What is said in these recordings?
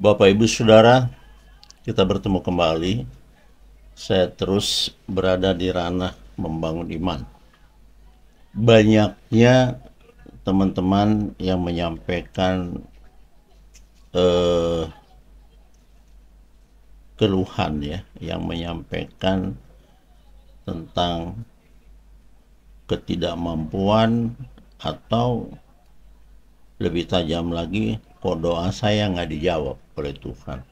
Bapak Ibu Saudara, kita bertemu kembali. Saya terus berada di ranah membangun iman. Banyaknya teman-teman yang menyampaikan keluhan ya, yang menyampaikan tentang ketidakmampuan atau lebih tajam lagi, kok doa saya nggak dijawab oleh Tuhan.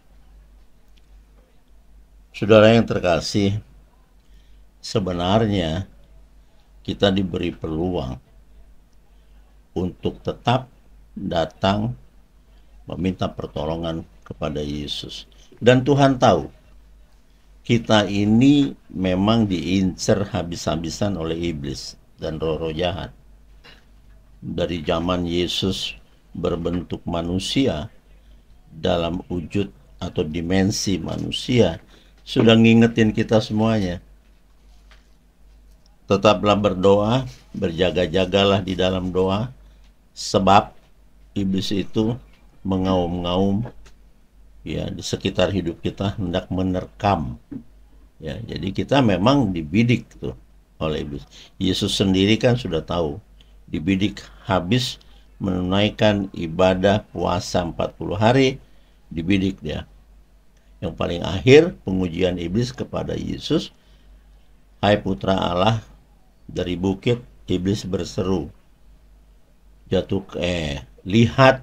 Saudara yang terkasih, sebenarnya kita diberi peluang untuk tetap datang meminta pertolongan kepada Yesus. Dan Tuhan tahu, kita ini memang diincar habis-habisan oleh iblis dan roh-roh jahat. Dari zaman Yesus berbentuk manusia dalam wujud atau dimensi manusia, sudah ngingetin kita semuanya. Tetaplah berdoa, berjaga-jagalah di dalam doa, sebab iblis itu mengaum-ngaum ya di sekitar hidup kita, hendak menerkam. Ya, jadi kita memang dibidik tuh oleh iblis. Yesus sendiri kan sudah tahu, dibidik habis menunaikan ibadah puasa 40 hari, dibidik dia. Yang paling akhir pengujian iblis kepada Yesus, "Hai putra Allah, dari bukit iblis berseru, lihat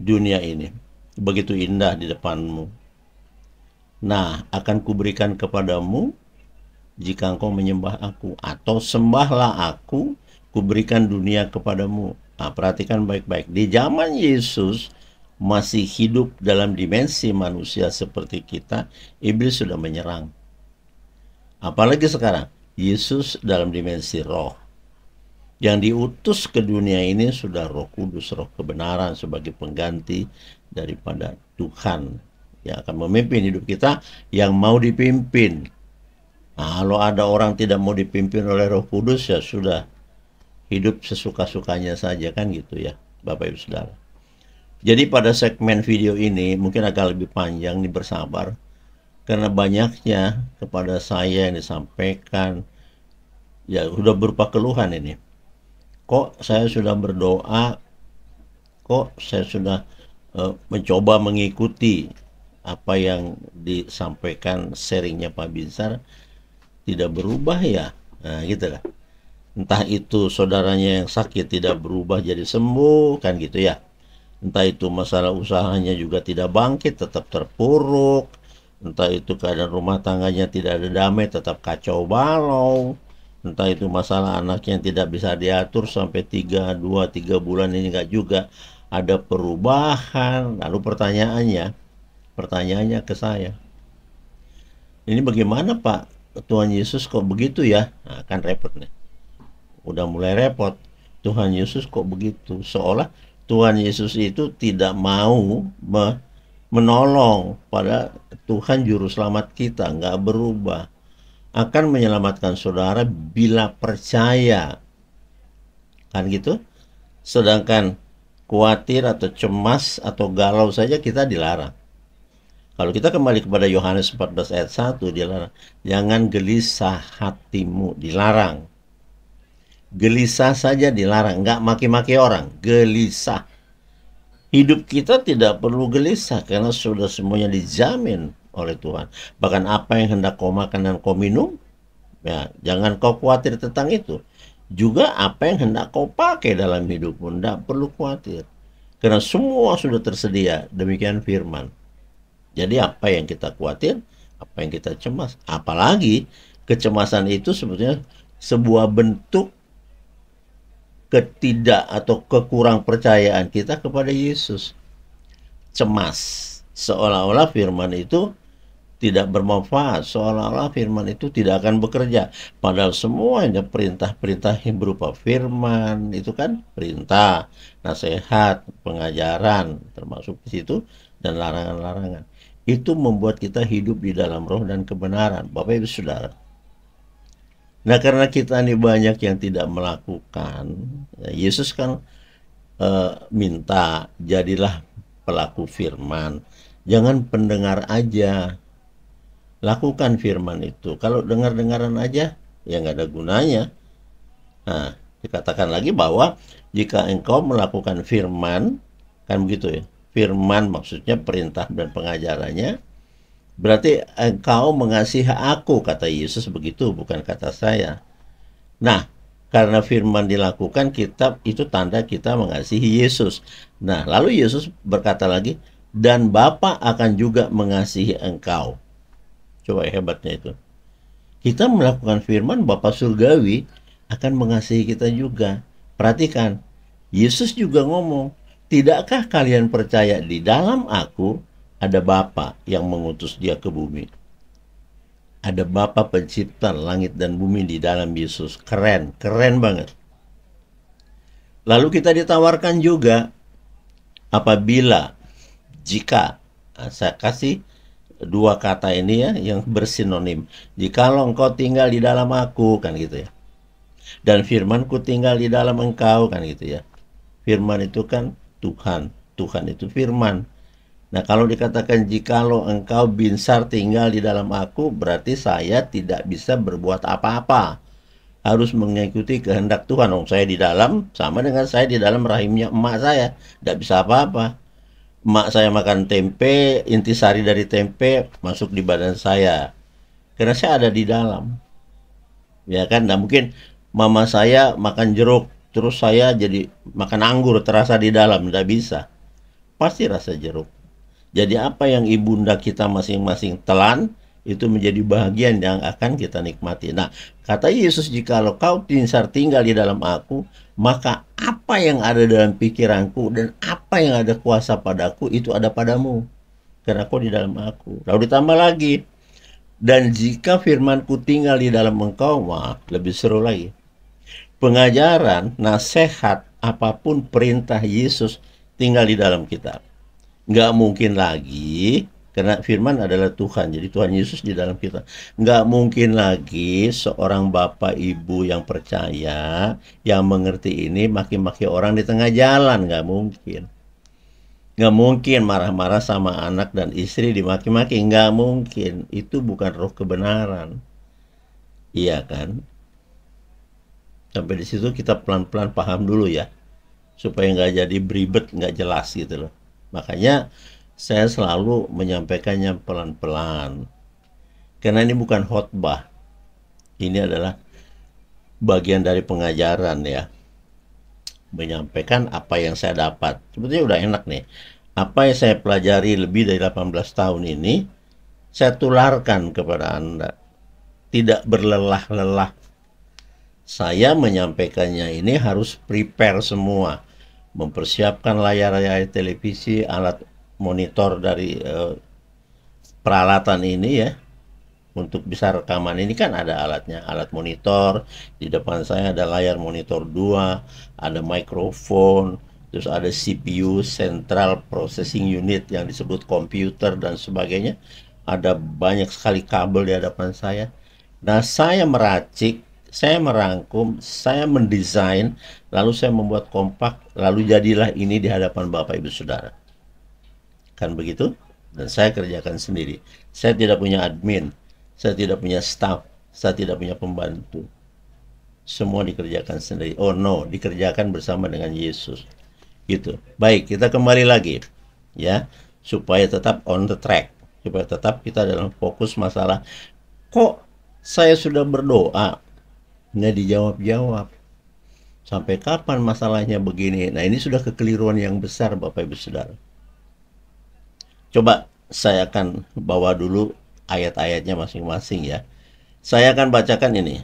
dunia ini begitu indah di depanmu. Nah, akan kuberikan kepadamu jika engkau menyembah aku, atau sembahlah aku, kuberikan dunia kepadamu." Nah, perhatikan baik-baik. Di zaman Yesus masih hidup dalam dimensi manusia seperti kita, iblis sudah menyerang. Apalagi sekarang, Yesus dalam dimensi roh. Yang diutus ke dunia ini sudah Roh Kudus, Roh kebenaran sebagai pengganti daripada Tuhan yang akan memimpin hidup kita, yang mau dipimpin. Nah, kalau ada orang tidak mau dipimpin oleh Roh Kudus, ya sudah, hidup sesuka-sukanya saja, kan gitu ya, Bapak Ibu Saudara. Jadi pada segmen video ini mungkin agak lebih panjang, nih bersabar, karena banyaknya kepada saya yang disampaikan ya sudah berupa keluhan ini. Kok saya sudah berdoa, kok saya sudah mencoba mengikuti apa yang disampaikan sharingnya Pak Binsar, tidak berubah ya. Nah gitu lah. Entah itu saudaranya yang sakit tidak berubah jadi sembuh, kan gitu ya. Entah itu masalah usahanya juga tidak bangkit, tetap terpuruk. Entah itu keadaan rumah tangganya tidak ada damai, tetap kacau balau. Entah itu masalah anaknya yang tidak bisa diatur sampai 2-3 bulan ini nggak juga ada perubahan. Lalu pertanyaannya ke saya, ini bagaimana Pak? Tuhan Yesus kok begitu ya? Nah, kan repot nih. Udah mulai repot. Tuhan Yesus kok begitu? Seolah Tuhan Yesus itu tidak mau menolong pada Tuhan Juru Selamat kita, nggak berubah. Akan menyelamatkan saudara bila percaya. Kan gitu? Sedangkan khawatir atau cemas atau galau saja kita dilarang. Kalau kita kembali kepada Yohanes 14 ayat 1, dilarang. Jangan gelisah hatimu, dilarang. Gelisah saja dilarang, nggak maki-maki orang, gelisah. Hidup kita tidak perlu gelisah karena sudah semuanya dijamin oleh Tuhan. Bahkan apa yang hendak kau makan dan kau minum, ya jangan kau khawatir tentang itu. Juga apa yang hendak kau pakai dalam hidupmu, tidak perlu khawatir. Karena semua sudah tersedia, demikian firman. Jadi apa yang kita khawatir, apa yang kita cemas. Apalagi kecemasan itu sebetulnya sebuah bentuk atau kekurang percayaan kita kepada Yesus. Cemas, seolah-olah firman itu tidak bermanfaat, seolah-olah firman itu tidak akan bekerja. Padahal semuanya perintah-perintah yang berupa firman itu kan perintah, nasihat, pengajaran, termasuk di situ, dan larangan-larangan. Itu membuat kita hidup di dalam roh dan kebenaran, Bapak Ibu Saudara. Nah, karena kita ini banyak yang tidak melakukan, Yesus kan minta, jadilah pelaku firman. Jangan pendengar aja. Lakukan firman itu. Kalau dengar-dengaran aja, ya nggak ada gunanya. Nah, dikatakan lagi bahwa jika engkau melakukan firman, kan begitu ya. Firman maksudnya perintah dan pengajarannya, berarti engkau mengasihi aku, kata Yesus begitu, bukan kata saya. Nah, karena firman dilakukan, kita itu tanda kita mengasihi Yesus. Nah, lalu Yesus berkata lagi, dan Bapa akan juga mengasihi engkau. Coba hebatnya itu. Kita melakukan firman, Bapa surgawi akan mengasihi kita juga. Perhatikan, Yesus juga ngomong, tidakkah kalian percaya di dalam aku ada Bapa yang mengutus dia ke bumi? Ada Bapa pencipta langit dan bumi di dalam Yesus. Keren, keren banget. Lalu kita ditawarkan juga, apabila, jika, saya kasih dua kata ini ya yang bersinonim. Jikalau engkau tinggal di dalam aku, kan gitu ya. Dan firmanku tinggal di dalam engkau, kan gitu ya. Firman itu kan Tuhan. Tuhan itu firman. Nah, kalau dikatakan jikalau engkau binsar tinggal di dalam aku, berarti saya tidak bisa berbuat apa-apa. Harus mengikuti kehendak Tuhan. Saya di dalam, sama dengan saya di dalam rahimnya emak saya. Tidak bisa apa-apa. Emak saya makan tempe, intisari dari tempe masuk di badan saya. Karena saya ada di dalam. Ya kan, nah mungkin mama saya makan jeruk, terus saya jadi makan anggur terasa di dalam, tidak bisa. Pasti rasa jeruk. Jadi apa yang ibunda kita masing-masing telan, itu menjadi bahagian yang akan kita nikmati. Nah, kata Yesus, jikalau kau tinggal di dalam aku, maka apa yang ada dalam pikiranku dan apa yang ada kuasa padaku, itu ada padamu. Karena kau di dalam aku. Lalu ditambah lagi, dan jika firmanku tinggal di dalam engkau, wah, lebih seru lagi. Pengajaran, nasihat, apapun perintah Yesus tinggal di dalam kita. Nggak mungkin lagi, karena firman adalah Tuhan, jadi Tuhan Yesus di dalam kita. Nggak mungkin lagi seorang bapak ibu yang percaya, yang mengerti ini, maki-maki orang di tengah jalan. Nggak mungkin. Nggak mungkin marah-marah sama anak dan istri dimaki-maki. Nggak mungkin. Itu bukan roh kebenaran. Iya kan? Sampai di situ kita pelan-pelan paham dulu ya. Supaya nggak jadi beribet, nggak jelas gitu loh. Makanya saya selalu menyampaikannya pelan-pelan. Karena ini bukan khotbah. Ini adalah bagian dari pengajaran ya. Menyampaikan apa yang saya dapat. Sebetulnya udah enak nih. Apa yang saya pelajari lebih dari 18 tahun ini, saya tularkan kepada Anda. Tidak berlelah-lelah. Saya menyampaikannya ini harus prepare semua. Mempersiapkan layar-layar televisi, alat monitor dari peralatan ini ya. Untuk bisa rekaman ini kan ada alatnya, alat monitor. Di depan saya ada layar monitor 2, ada mikrofon, terus ada CPU, Central Processing Unit yang disebut komputer dan sebagainya. Ada banyak sekali kabel di hadapan saya. Nah, saya meracik, saya merangkum, saya mendesain, lalu saya membuat kompak, lalu jadilah ini di hadapan Bapak Ibu Saudara. Kan begitu? Dan saya kerjakan sendiri. Saya tidak punya admin. Saya tidak punya staff, saya tidak punya pembantu. Semua dikerjakan sendiri. Oh no, dikerjakan bersama dengan Yesus. Gitu. Baik, kita kembali lagi. Ya, supaya tetap on the track. Supaya tetap kita dalam fokus masalah. Kok saya sudah berdoa, nggak dijawab-jawab? Sampai kapan masalahnya begini? Nah, ini sudah kekeliruan yang besar, Bapak Ibu Saudara. Coba saya akan bawa dulu ayat-ayatnya masing-masing ya. Saya akan bacakan ini.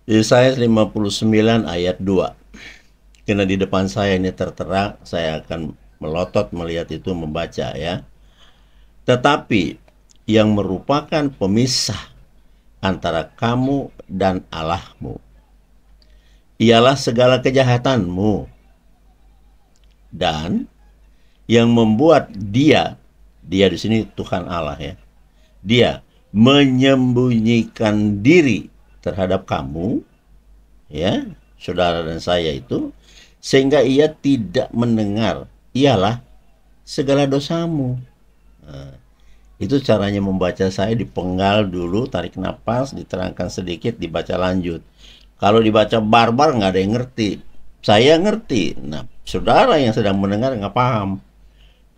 Yesaya 59 ayat 2. Karena di depan saya ini tertera, saya akan melotot melihat itu, membaca ya. Tetapi yang merupakan pemisah antara kamu dan Allahmu ialah segala kejahatanmu, dan yang membuat dia di sini Tuhan Allah ya, dia menyembunyikan diri terhadap kamu, ya, saudara dan saya itu, sehingga ia tidak mendengar, ialah segala dosamu. Nah, itu caranya membaca saya, dipenggal dulu, tarik napas, diterangkan sedikit, dibaca lanjut. Kalau dibaca barbar nggak ada yang ngerti. Saya ngerti. Nah, saudara yang sedang mendengar nggak paham.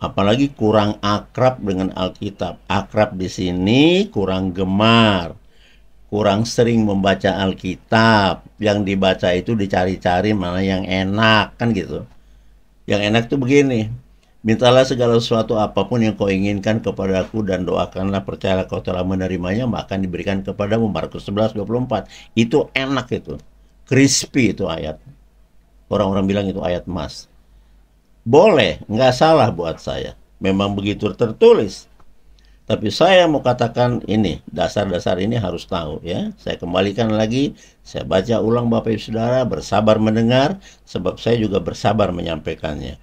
Apalagi kurang akrab dengan Alkitab. Akrab di sini kurang gemar, kurang sering membaca Alkitab. Yang dibaca itu dicari-cari mana yang enak, kan gitu. Yang enak tuh begini. Mintalah segala sesuatu apapun yang kau inginkan kepada aku dan doakanlah, percayalah kau telah menerimanya maka akan diberikan kepadamu. Markus 11:24. Itu enak itu. Crispy itu ayat. Orang-orang bilang itu ayat emas. Boleh, nggak salah buat saya. Memang begitu tertulis. Tapi saya mau katakan ini, dasar-dasar ini harus tahu ya. Saya kembalikan lagi, saya baca ulang Bapak Ibu Saudara, bersabar mendengar, sebab saya juga bersabar menyampaikannya.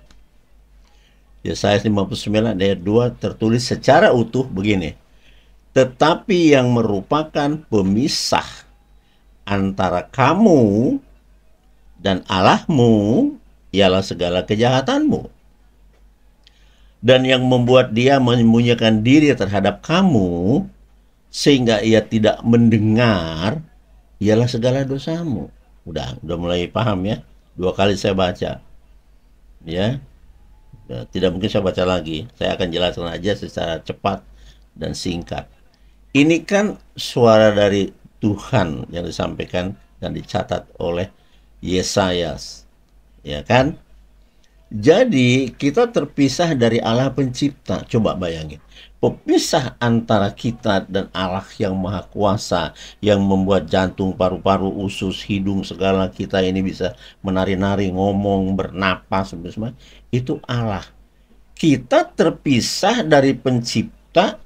Yesaya 59 ayat 2 tertulis secara utuh begini. Tetapi yang merupakan pemisah antara kamu dan Allahmu ialah segala kejahatanmu. Dan yang membuat dia menyembunyikan diri terhadap kamu sehingga ia tidak mendengar ialah segala dosamu. Udah mulai paham ya. 2 kali saya baca. Ya. Tidak mungkin saya baca lagi. Saya akan jelaskan aja secara cepat dan singkat. Ini kan suara dari Tuhan yang disampaikan dan dicatat oleh Yesaya. Ya kan? Jadi kita terpisah dari Allah pencipta. Coba bayangin. Pemisah antara kita dan Allah yang maha kuasa, yang membuat jantung, paru-paru, usus, hidung, segala kita ini bisa menari-nari, ngomong, bernapas, semua itu Allah. Kita terpisah dari pencipta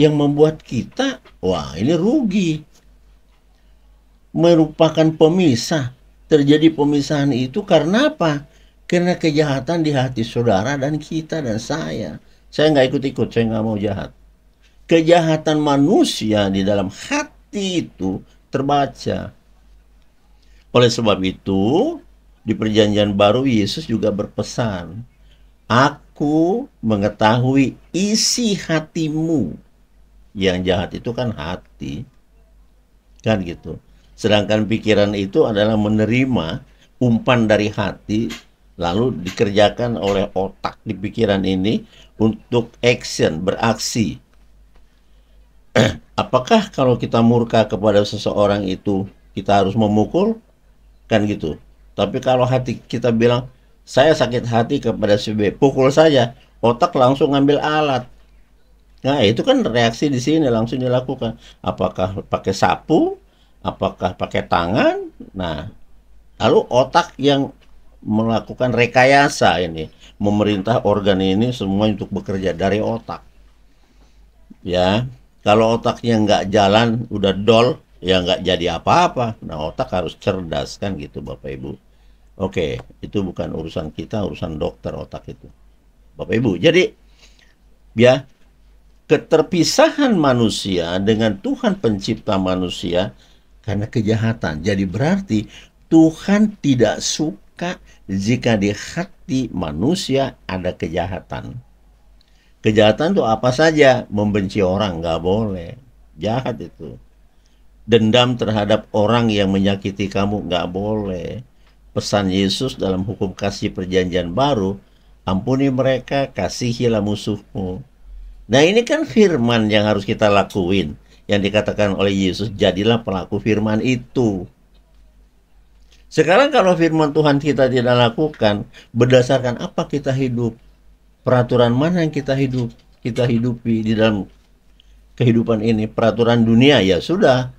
yang membuat kita, wah ini rugi. Merupakan pemisah. Terjadi pemisahan itu karena apa? Karena kejahatan di hati saudara dan kita dan saya. Saya nggak ikut-ikut, saya nggak mau jahat. Kejahatan manusia di dalam hati itu terbaca. Oleh sebab itu, di perjanjian baru Yesus juga berpesan, aku mengetahui isi hatimu. Yang jahat itu kan hati. Kan gitu. Sedangkan pikiran itu adalah menerima umpan dari hati, lalu dikerjakan oleh otak di pikiran ini untuk action, beraksi. Apakah kalau kita murka kepada seseorang itu kita harus memukul? Kan gitu. Tapi kalau hati kita bilang, saya sakit hati kepada si B, pukul saja, otak langsung ngambil alat. Nah, itu kan reaksi di sini langsung dilakukan. Apakah pakai sapu? Apakah pakai tangan? Nah, lalu otak yang melakukan rekayasa ini, memerintah organ ini semua untuk bekerja dari otak. Ya, kalau otaknya nggak jalan, udah dol, ya nggak jadi apa-apa. Nah, otak harus cerdas kan gitu, Bapak Ibu. Oke, itu bukan urusan kita, urusan dokter otak itu, Bapak Ibu. Jadi, ya, keterpisahan manusia dengan Tuhan pencipta manusia karena kejahatan. Jadi berarti Tuhan tidak suka jika di hati manusia ada kejahatan. Kejahatan itu apa saja? Membenci orang, nggak boleh. Jahat itu. Dendam terhadap orang yang menyakiti kamu, nggak boleh. Pesan Yesus dalam hukum kasih perjanjian baru, ampuni mereka, kasihilah musuhmu. Nah ini kan firman yang harus kita lakuin. Yang dikatakan oleh Yesus, jadilah pelaku firman itu. Sekarang kalau firman Tuhan kita tidak lakukan, berdasarkan apa kita hidup? Peraturan mana yang kita hidupi di dalam kehidupan ini? Peraturan dunia, ya sudah.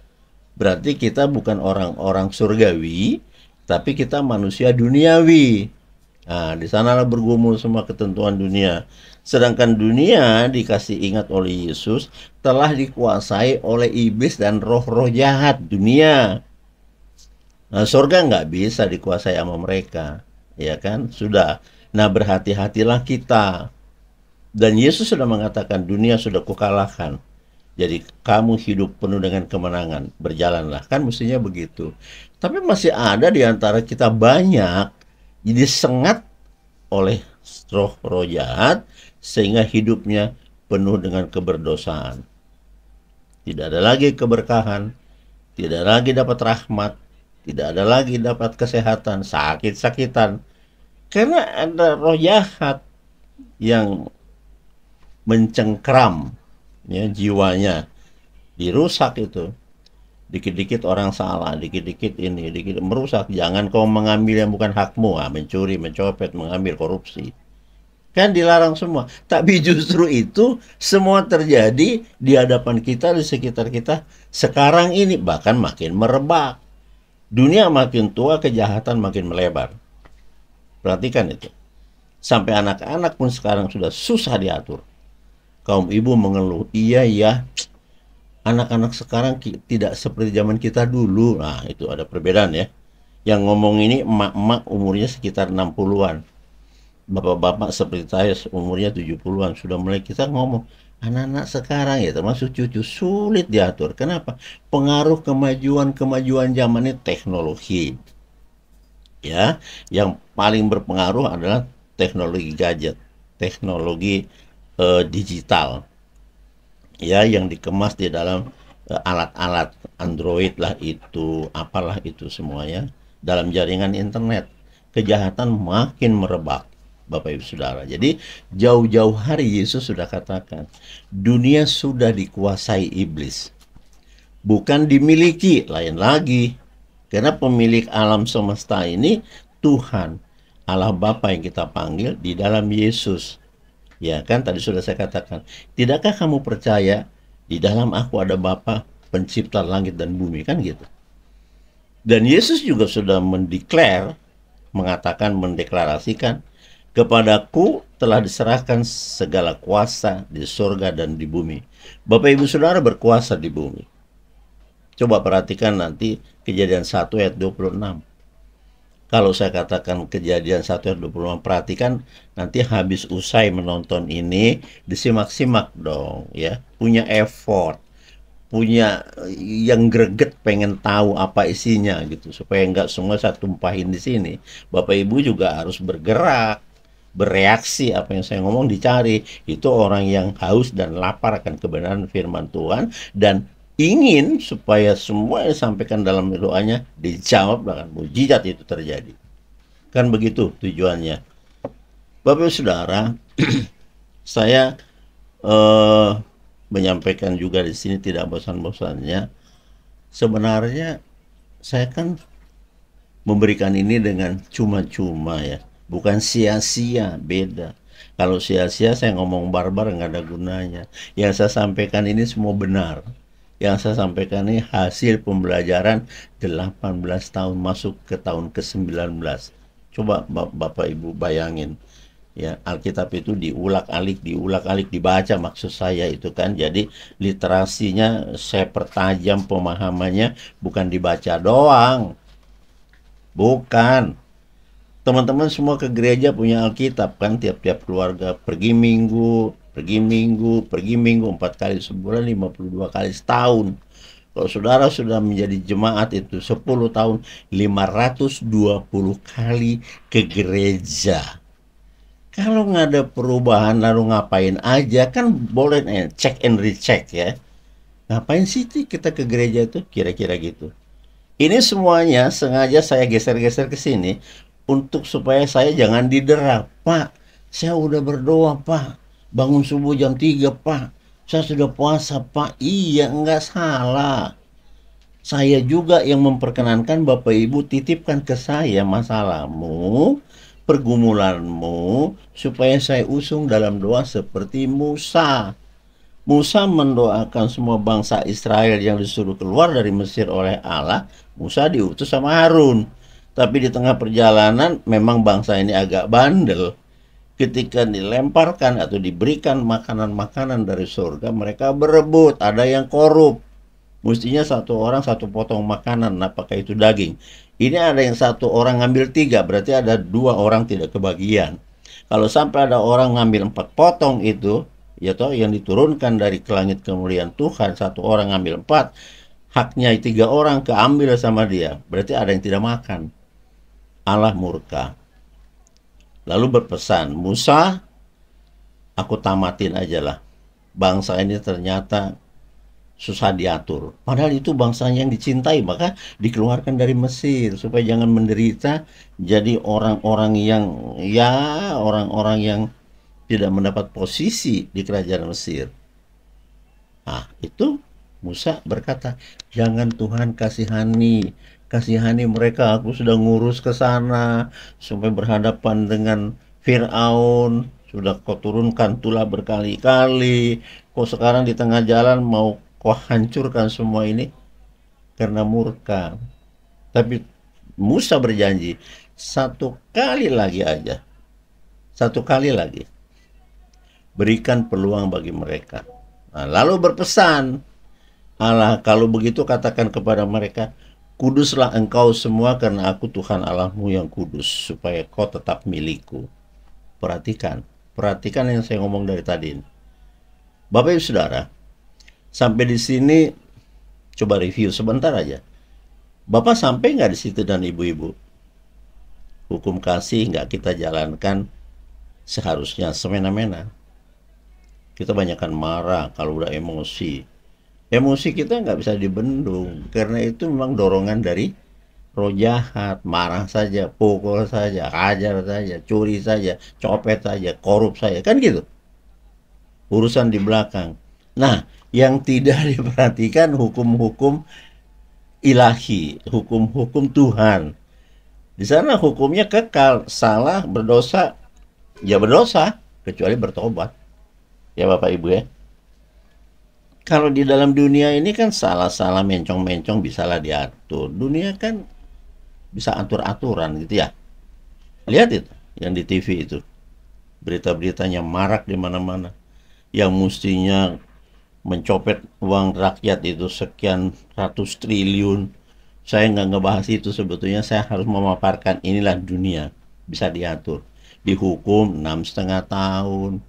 Berarti kita bukan orang-orang surgawi, tapi kita manusia duniawi. Nah, di sanalah bergumul semua ketentuan dunia. Sedangkan dunia dikasih ingat oleh Yesus telah dikuasai oleh iblis dan roh-roh jahat dunia. Nah, surga nggak bisa dikuasai sama mereka, ya kan? Sudah. Nah, berhati-hatilah kita. Dan Yesus sudah mengatakan dunia sudah kukalahkan. Jadi kamu hidup penuh dengan kemenangan, berjalanlah. Kan mestinya begitu. Tapi masih ada di antara kita banyak jadi sengat oleh roh jahat sehingga hidupnya penuh dengan keberdosaan. Tidak ada lagi keberkahan, tidak lagi dapat rahmat, tidak ada lagi dapat kesehatan, sakit-sakitan. Karena ada roh jahat yang mencengkram ya, jiwanya, dirusak itu. Dikit-dikit orang salah, dikit-dikit ini, dikit merusak. Jangan kau mengambil yang bukan hakmu, mencuri, mencopet, mengambil, korupsi. Kan dilarang semua. Tapi justru itu semua terjadi di hadapan kita, di sekitar kita sekarang ini, bahkan makin merebak. Dunia makin tua, kejahatan makin melebar. Perhatikan itu. Sampai anak-anak pun sekarang sudah susah diatur. Kaum ibu mengeluh, iya ya, anak-anak sekarang tidak seperti zaman kita dulu. Nah, itu ada perbedaan ya. Yang ngomong ini emak-emak umurnya sekitar 60-an. Bapak-bapak seperti saya umurnya 70-an. Sudah mulai kita ngomong, anak-anak sekarang ya termasuk cucu sulit diatur. Kenapa? Pengaruh kemajuan zaman ini teknologi. Ya, yang paling berpengaruh adalah teknologi gadget, teknologi digital. Ya, yang dikemas di dalam alat-alat Android lah itu, apalah itu semuanya dalam jaringan internet. Kejahatan makin merebak, Bapak Ibu Saudara. Jadi jauh-jauh hari Yesus sudah katakan, dunia sudah dikuasai iblis. Bukan dimiliki, lain lagi. Karena pemilik alam semesta ini Tuhan, Allah Bapa yang kita panggil di dalam Yesus. Ya kan, tadi sudah saya katakan, tidakkah kamu percaya di dalam aku ada Bapa pencipta langit dan bumi, kan gitu. Dan Yesus juga sudah mendeklarasikan, kepadaku telah diserahkan segala kuasa di surga dan di bumi. Bapak Ibu Saudara berkuasa di bumi. Coba perhatikan nanti Kejadian 1 ayat 26. Kalau saya katakan Kejadian 1 ayat 26, perhatikan nanti habis usai menonton ini, disimak-simak dong ya. Punya effort, punya yang greget pengen tahu apa isinya gitu, supaya nggak semua saya tumpahin di sini. Bapak Ibu juga harus bergerak, bereaksi, apa yang saya ngomong dicari. Itu orang yang haus dan lapar akan kebenaran firman Tuhan dan ingin supaya semua yang disampaikan dalam doanya dijawab dengan mujizat itu terjadi. Kan begitu tujuannya. Bapak Saudara, saya menyampaikan juga di sini tidak bosan-bosannya. Sebenarnya saya kan memberikan ini dengan cuma-cuma ya, bukan sia-sia, beda. Kalau sia-sia saya ngomong barbar nggak ada gunanya. Yang saya sampaikan ini semua benar. Yang saya sampaikan ini hasil pembelajaran 18 tahun masuk ke tahun ke-19. Coba Bapak Ibu bayangin. Ya, Alkitab itu diulak-alik dibaca, maksud saya itu kan. Jadi literasinya saya pertajam, pemahamannya bukan dibaca doang. Bukan. Teman-teman semua ke gereja punya Alkitab kan, tiap-tiap keluarga pergi minggu 4 kali sebulan, 52 kali setahun. Kalau saudara sudah menjadi jemaat itu 10 tahun, 520 kali ke gereja. Kalau nggak ada perubahan lalu ngapain aja, kan boleh check and recheck ya. Ngapain sih kita ke gereja itu, kira-kira gitu. Ini semuanya sengaja saya geser-geser ke sini untuk supaya saya jangan didera. Pak, saya udah berdoa Pak, bangun subuh jam 3 Pak, saya sudah puasa Pak. Iya, nggak salah. Saya juga yang memperkenankan Bapak Ibu titipkan ke saya masalahmu, pergumulanmu, supaya saya usung dalam doa seperti Musa. Musa mendoakan semua bangsa Israel yang disuruh keluar dari Mesir oleh Allah. Musa diutus sama Harun. Tapi di tengah perjalanan memang bangsa ini agak bandel. Ketika dilemparkan atau diberikan makanan-makanan dari surga, mereka berebut, ada yang korup. Mestinya satu orang satu potong makanan, apakah itu daging. Ini ada yang satu orang ngambil 3, berarti ada 2 orang tidak kebagian. Kalau sampai ada orang ngambil 4 potong itu, ya toh yang diturunkan dari ke langit kemuliaan Tuhan, satu orang ngambil 4, haknya 3 orang keambil sama dia, berarti ada yang tidak makan. Allah murka. Lalu berpesan, Musa, aku tamatin aja lah. Bangsa ini ternyata susah diatur. Padahal itu bangsanya yang dicintai, maka dikeluarkan dari Mesir supaya jangan menderita jadi orang-orang yang orang-orang yang tidak mendapat posisi di kerajaan Mesir. Nah, itu Musa berkata, jangan Tuhan kasihani mereka, aku sudah ngurus ke sana sampai berhadapan dengan Fir'aun, sudah kau turunkan tulah berkali-kali, kok sekarang di tengah jalan mau kau hancurkan semua ini karena murka. Tapi Musa berjanji, satu kali lagi aja, satu kali lagi, berikan peluang bagi mereka. Nah, lalu berpesan, Allah, kalau begitu katakan kepada mereka, kuduslah engkau semua karena aku Tuhan Allahmu yang kudus, supaya kau tetap milikku. Perhatikan yang saya ngomong dari tadi. Bapak Ibu Saudara, sampai di sini coba review sebentar aja. Bapak sampai nggak di situ dan ibu-ibu? Hukum kasih nggak kita jalankan seharusnya semena-mena. Kita banyakkan marah kalau udah emosi. Emosi kita nggak bisa dibendung, karena itu memang dorongan dari roh jahat. Marah saja, pukul saja, hajar saja, curi saja, copet saja, korup saja, kan gitu. Urusan di belakang. Nah, yang tidak diperhatikan hukum-hukum ilahi, hukum-hukum Tuhan. Di sana hukumnya kekal, salah, berdosa, ya berdosa, kecuali bertobat. Ya Bapak Ibu ya. Kalau di dalam dunia ini kan salah-salah mencong-mencong bisalah diatur. Dunia kan bisa atur-aturan gitu ya. Lihat itu yang di TV itu. Berita-beritanya marak di mana-mana. Yang mestinya mencopet uang rakyat itu sekian ratus triliun. Saya nggak ngebahas itu sebetulnya. Saya harus memaparkan inilah dunia. Bisa diatur. Dihukum 6,5 tahun.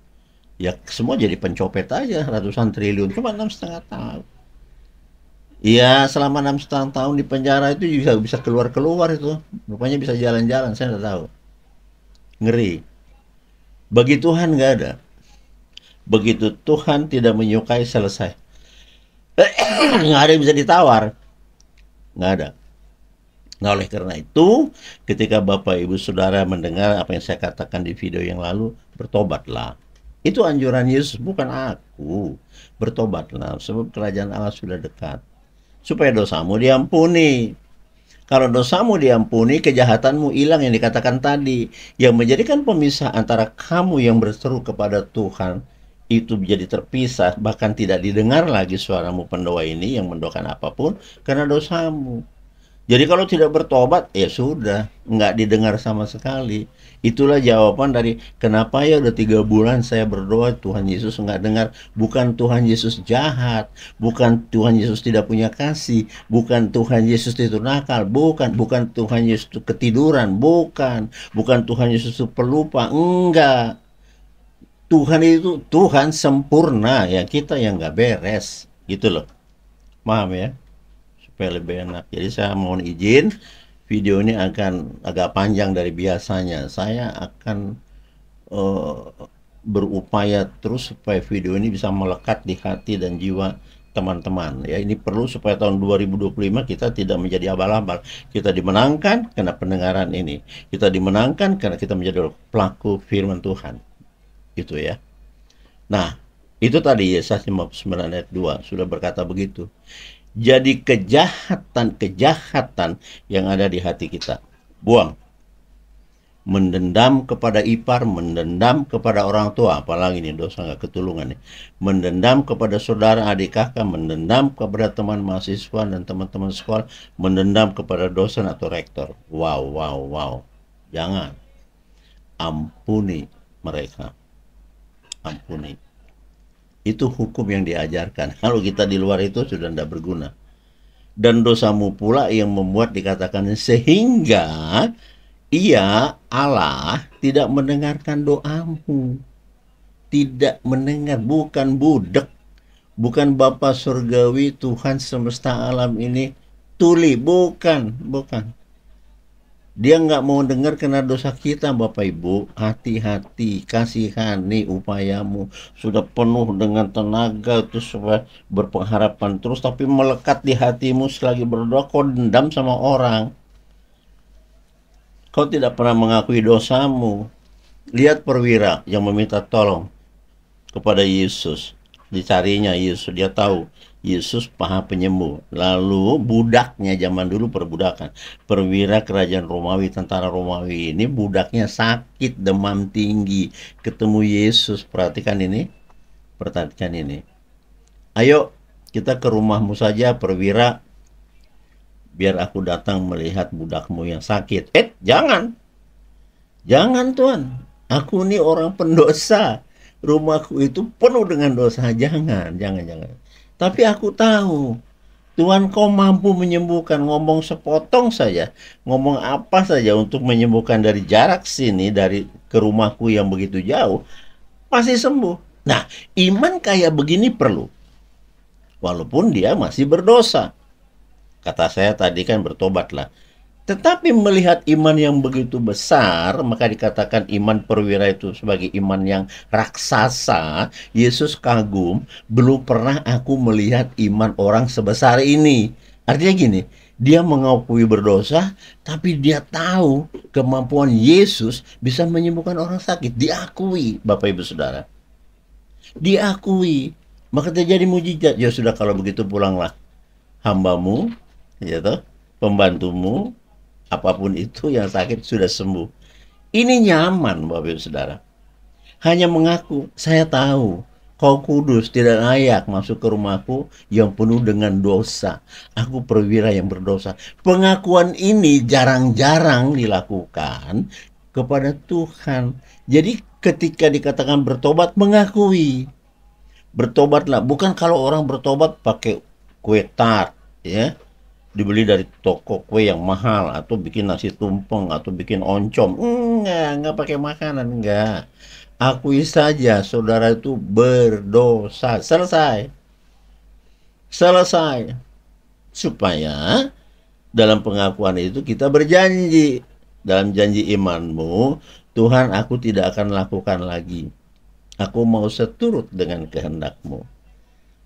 Ya semua jadi pencopet aja, ratusan triliun, cuma 6,5 tahun. Iya, selama 6,5 tahun di penjara itu bisa keluar itu. Rupanya bisa jalan-jalan, saya nggak tahu. Ngeri. Bagi Tuhan nggak ada. Begitu Tuhan tidak menyukai, selesai. Nggak ada yang bisa ditawar. Nggak ada. Nah, oleh karena itu, ketika Bapak Ibu Saudara mendengar apa yang saya katakan di video yang lalu, bertobatlah. Itu anjuran Yesus, bukan aku. Bertobatlah, sebab kerajaan Allah sudah dekat. Supaya dosamu diampuni. Kalau dosamu diampuni, kejahatanmu hilang yang dikatakan tadi. Yang menjadikan pemisah antara kamu yang berseru kepada Tuhan, itu menjadi terpisah, bahkan tidak didengar lagi suaramu pendoa ini yang mendoakan apapun, karena dosamu. Jadi kalau tidak bertobat, ya sudah, nggak didengar sama sekali. Itulah jawaban dari kenapa ya udah 3 bulan saya berdoa, Tuhan Yesus nggak dengar. Bukan Tuhan Yesus jahat, bukan Tuhan Yesus tidak punya kasih, bukan Tuhan Yesus itu nakal, bukan Tuhan Yesus itu ketiduran, bukan Tuhan Yesus itu pelupa, enggak. Tuhan sempurna, ya kita yang nggak beres, gitu loh. Paham ya? Supaya lebih enak. Jadi saya mohon izin, video ini akan agak panjang dari biasanya. Saya akan berupaya terus supaya video ini bisa melekat di hati dan jiwa teman-teman. Ya, ini perlu supaya tahun 2025 kita tidak menjadi abal-abal. Kita dimenangkan karena pendengaran ini. Kita dimenangkan karena kita menjadi pelaku firman Tuhan. Itu ya. Nah, itu tadi Yesaya 59 ayat 2 sudah berkata begitu. Jadi kejahatan yang ada di hati kita, buang. Mendendam kepada ipar, mendendam kepada orang tua, apalagi ini dosa nggak ketulungan nih. Mendendam kepada saudara, adik kakak, mendendam kepada teman mahasiswa dan teman-teman sekolah, mendendam kepada dosen atau rektor. Wow. Jangan. Ampuni mereka. Ampuni. Itu hukum yang diajarkan. Kalau kita di luar itu sudah tidak berguna. Dan dosamu pula yang membuat dikatakan sehingga ia, Allah, tidak mendengarkan doamu. Tidak mendengar, bukan budak. Bukan Bapa Surgawi, Tuhan semesta alam ini tuli. Bukan. Dia nggak mau dengar kena dosa kita, Bapak Ibu. Hati-hati, kasihani upayamu. Sudah penuh dengan tenaga terus supaya berpengharapan terus, tapi melekat di hatimu selagi berdoa, kau dendam sama orang. Kau tidak pernah mengakui dosamu. Lihat perwira yang meminta tolong kepada Yesus. Dicarinya Yesus, dia tahu Yesus paha penyembuh. Lalu budaknya, zaman dulu perbudakan, perwira kerajaan Romawi, tentara Romawi ini, budaknya sakit demam tinggi, ketemu Yesus. Perhatikan ini, perhatikan ini. Ayo kita ke rumahmu saja, perwira, biar aku datang melihat budakmu yang sakit. Jangan, Tuhan, aku ini orang pendosa, rumahku itu penuh dengan dosa. Jangan. Tapi aku tahu Tuhan, kau mampu menyembuhkan. Ngomong sepotong saja, ngomong apa saja untuk menyembuhkan dari jarak sini, dari ke rumahku yang begitu jauh, pasti sembuh. Nah, iman kayak begini perlu, walaupun dia masih berdosa. Kata saya tadi kan, bertobatlah. Tetapi melihat iman yang begitu besar, maka dikatakan iman perwira itu sebagai iman yang raksasa. Yesus kagum, belum pernah aku melihat iman orang sebesar ini. Artinya gini, dia mengakui berdosa, tapi dia tahu kemampuan Yesus bisa menyembuhkan orang sakit. Diakui, Bapak Ibu Saudara. Diakui. Maka terjadi mujizat. Ya sudah, kalau begitu pulanglah. Hambamu, ya toh, pembantumu, apapun itu yang sakit sudah sembuh. Ini nyaman, Bapak Ibu Saudara. Hanya mengaku, saya tahu kau kudus, tidak layak masuk ke rumahku yang penuh dengan dosa. Aku perwira yang berdosa. Pengakuan ini jarang-jarang dilakukan kepada Tuhan. Jadi ketika dikatakan bertobat, mengakui. Bertobatlah. Bukan kalau orang bertobat pakai kue tart, ya, dibeli dari toko kue yang mahal, atau bikin nasi tumpeng, atau bikin oncom. Enggak pakai makanan, enggak. Akui saja saudara itu berdosa. Selesai. Supaya dalam pengakuan itu kita berjanji. Dalam janji imanmu, Tuhan, aku tidak akan lakukan lagi. Aku mau seturut dengan kehendakmu.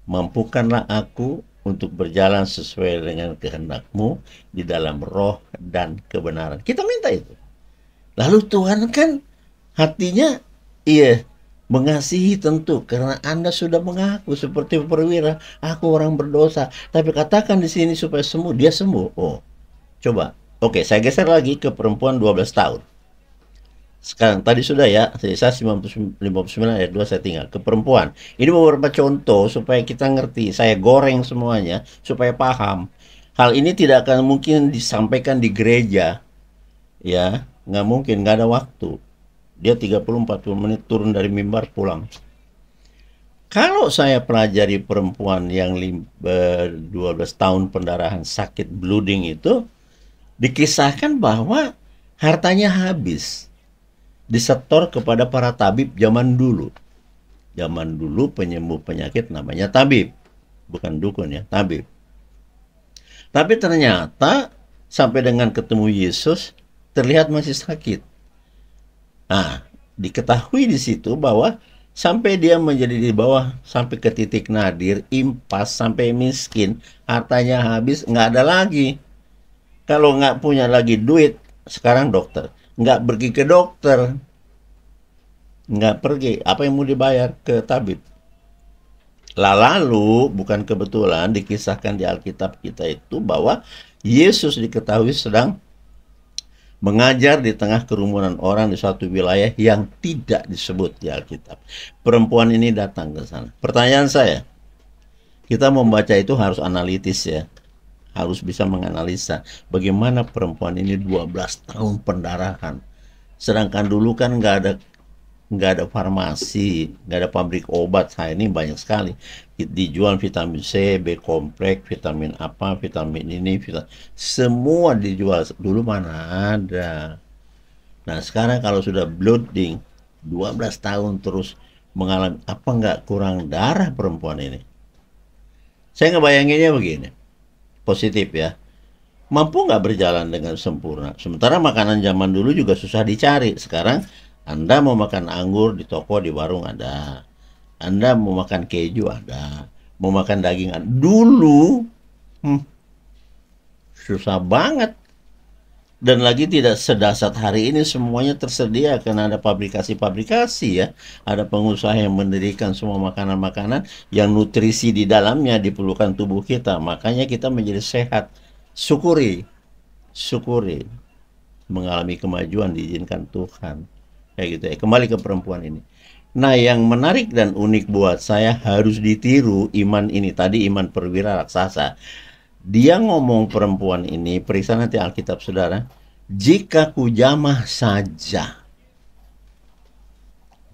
Mampukanlah aku untuk berjalan sesuai dengan kehendak-Mu di dalam roh dan kebenaran. Kita minta itu. Lalu Tuhan kan hatinya, mengasihi tentu, karena Anda sudah mengaku seperti perwira, aku orang berdosa. Tapi katakan di sini supaya sembuh, dia sembuh. Oh, coba. Oke, saya geser lagi ke perempuan 12 tahun. Sekarang tadi sudah ya, sisa 59 ayat 2 saya tinggal ke perempuan. Ini beberapa contoh supaya kita ngerti. Saya goreng semuanya supaya paham. Hal ini tidak akan mungkin disampaikan di gereja. Ya, nggak mungkin, nggak ada waktu. Dia 30-40 menit turun dari mimbar pulang. Kalau saya pelajari perempuan yang 12 tahun pendarahan sakit blooding itu, dikisahkan bahwa hartanya habis, disetor kepada para tabib zaman dulu. Zaman dulu penyembuh penyakit namanya tabib, bukan dukun ya, tabib. Tapi ternyata sampai dengan ketemu Yesus terlihat masih sakit. Nah, diketahui di situ bahwa sampai dia menjadi di bawah, sampai ke titik nadir, impas, sampai miskin, hartanya habis, nggak ada lagi. Kalau nggak punya lagi duit, sekarang dokter, nggak pergi ke dokter, nggak pergi, apa yang mau dibayar ke tabib. Lalu bukan kebetulan dikisahkan di Alkitab kita itu bahwa Yesus diketahui sedang mengajar di tengah kerumunan orang di suatu wilayah yang tidak disebut di Alkitab. Perempuan ini datang ke sana. Pertanyaan saya, kita membaca itu harus analitis ya. Harus bisa menganalisa bagaimana perempuan ini 12 tahun pendarahan. Sedangkan dulu kan nggak ada farmasi, nggak ada pabrik obat. Saya ini banyak sekali dijual vitamin C, B kompleks, vitamin apa, vitamin ini, semua dijual. Dulu mana ada. Nah sekarang kalau sudah blooding 12 tahun terus mengalami, apa nggak kurang darah perempuan ini? Saya ngebayanginnya begini, positif ya. mampu nggak berjalan dengan sempurna. Sementara makanan zaman dulu juga susah dicari. Sekarang Anda mau makan anggur di toko, di warung ada. Anda mau makan keju ada. Mau makan daging ada. Dulu hmm, susah banget. Dan lagi tidak sedasar hari ini semuanya tersedia karena ada pabrikasi-pabrikasi ya. Ada pengusaha yang mendirikan semua makanan-makanan yang nutrisi di dalamnya diperlukan tubuh kita. Makanya kita menjadi sehat. Syukuri, syukuri. Mengalami kemajuan diizinkan Tuhan. Kayak gitu ya. Kembali ke perempuan ini. Nah, yang menarik dan unik buat saya harus ditiru iman ini. Tadi iman perwira raksasa. Dia ngomong perempuan ini, periksa nanti Alkitab saudara, jika kujamah saja.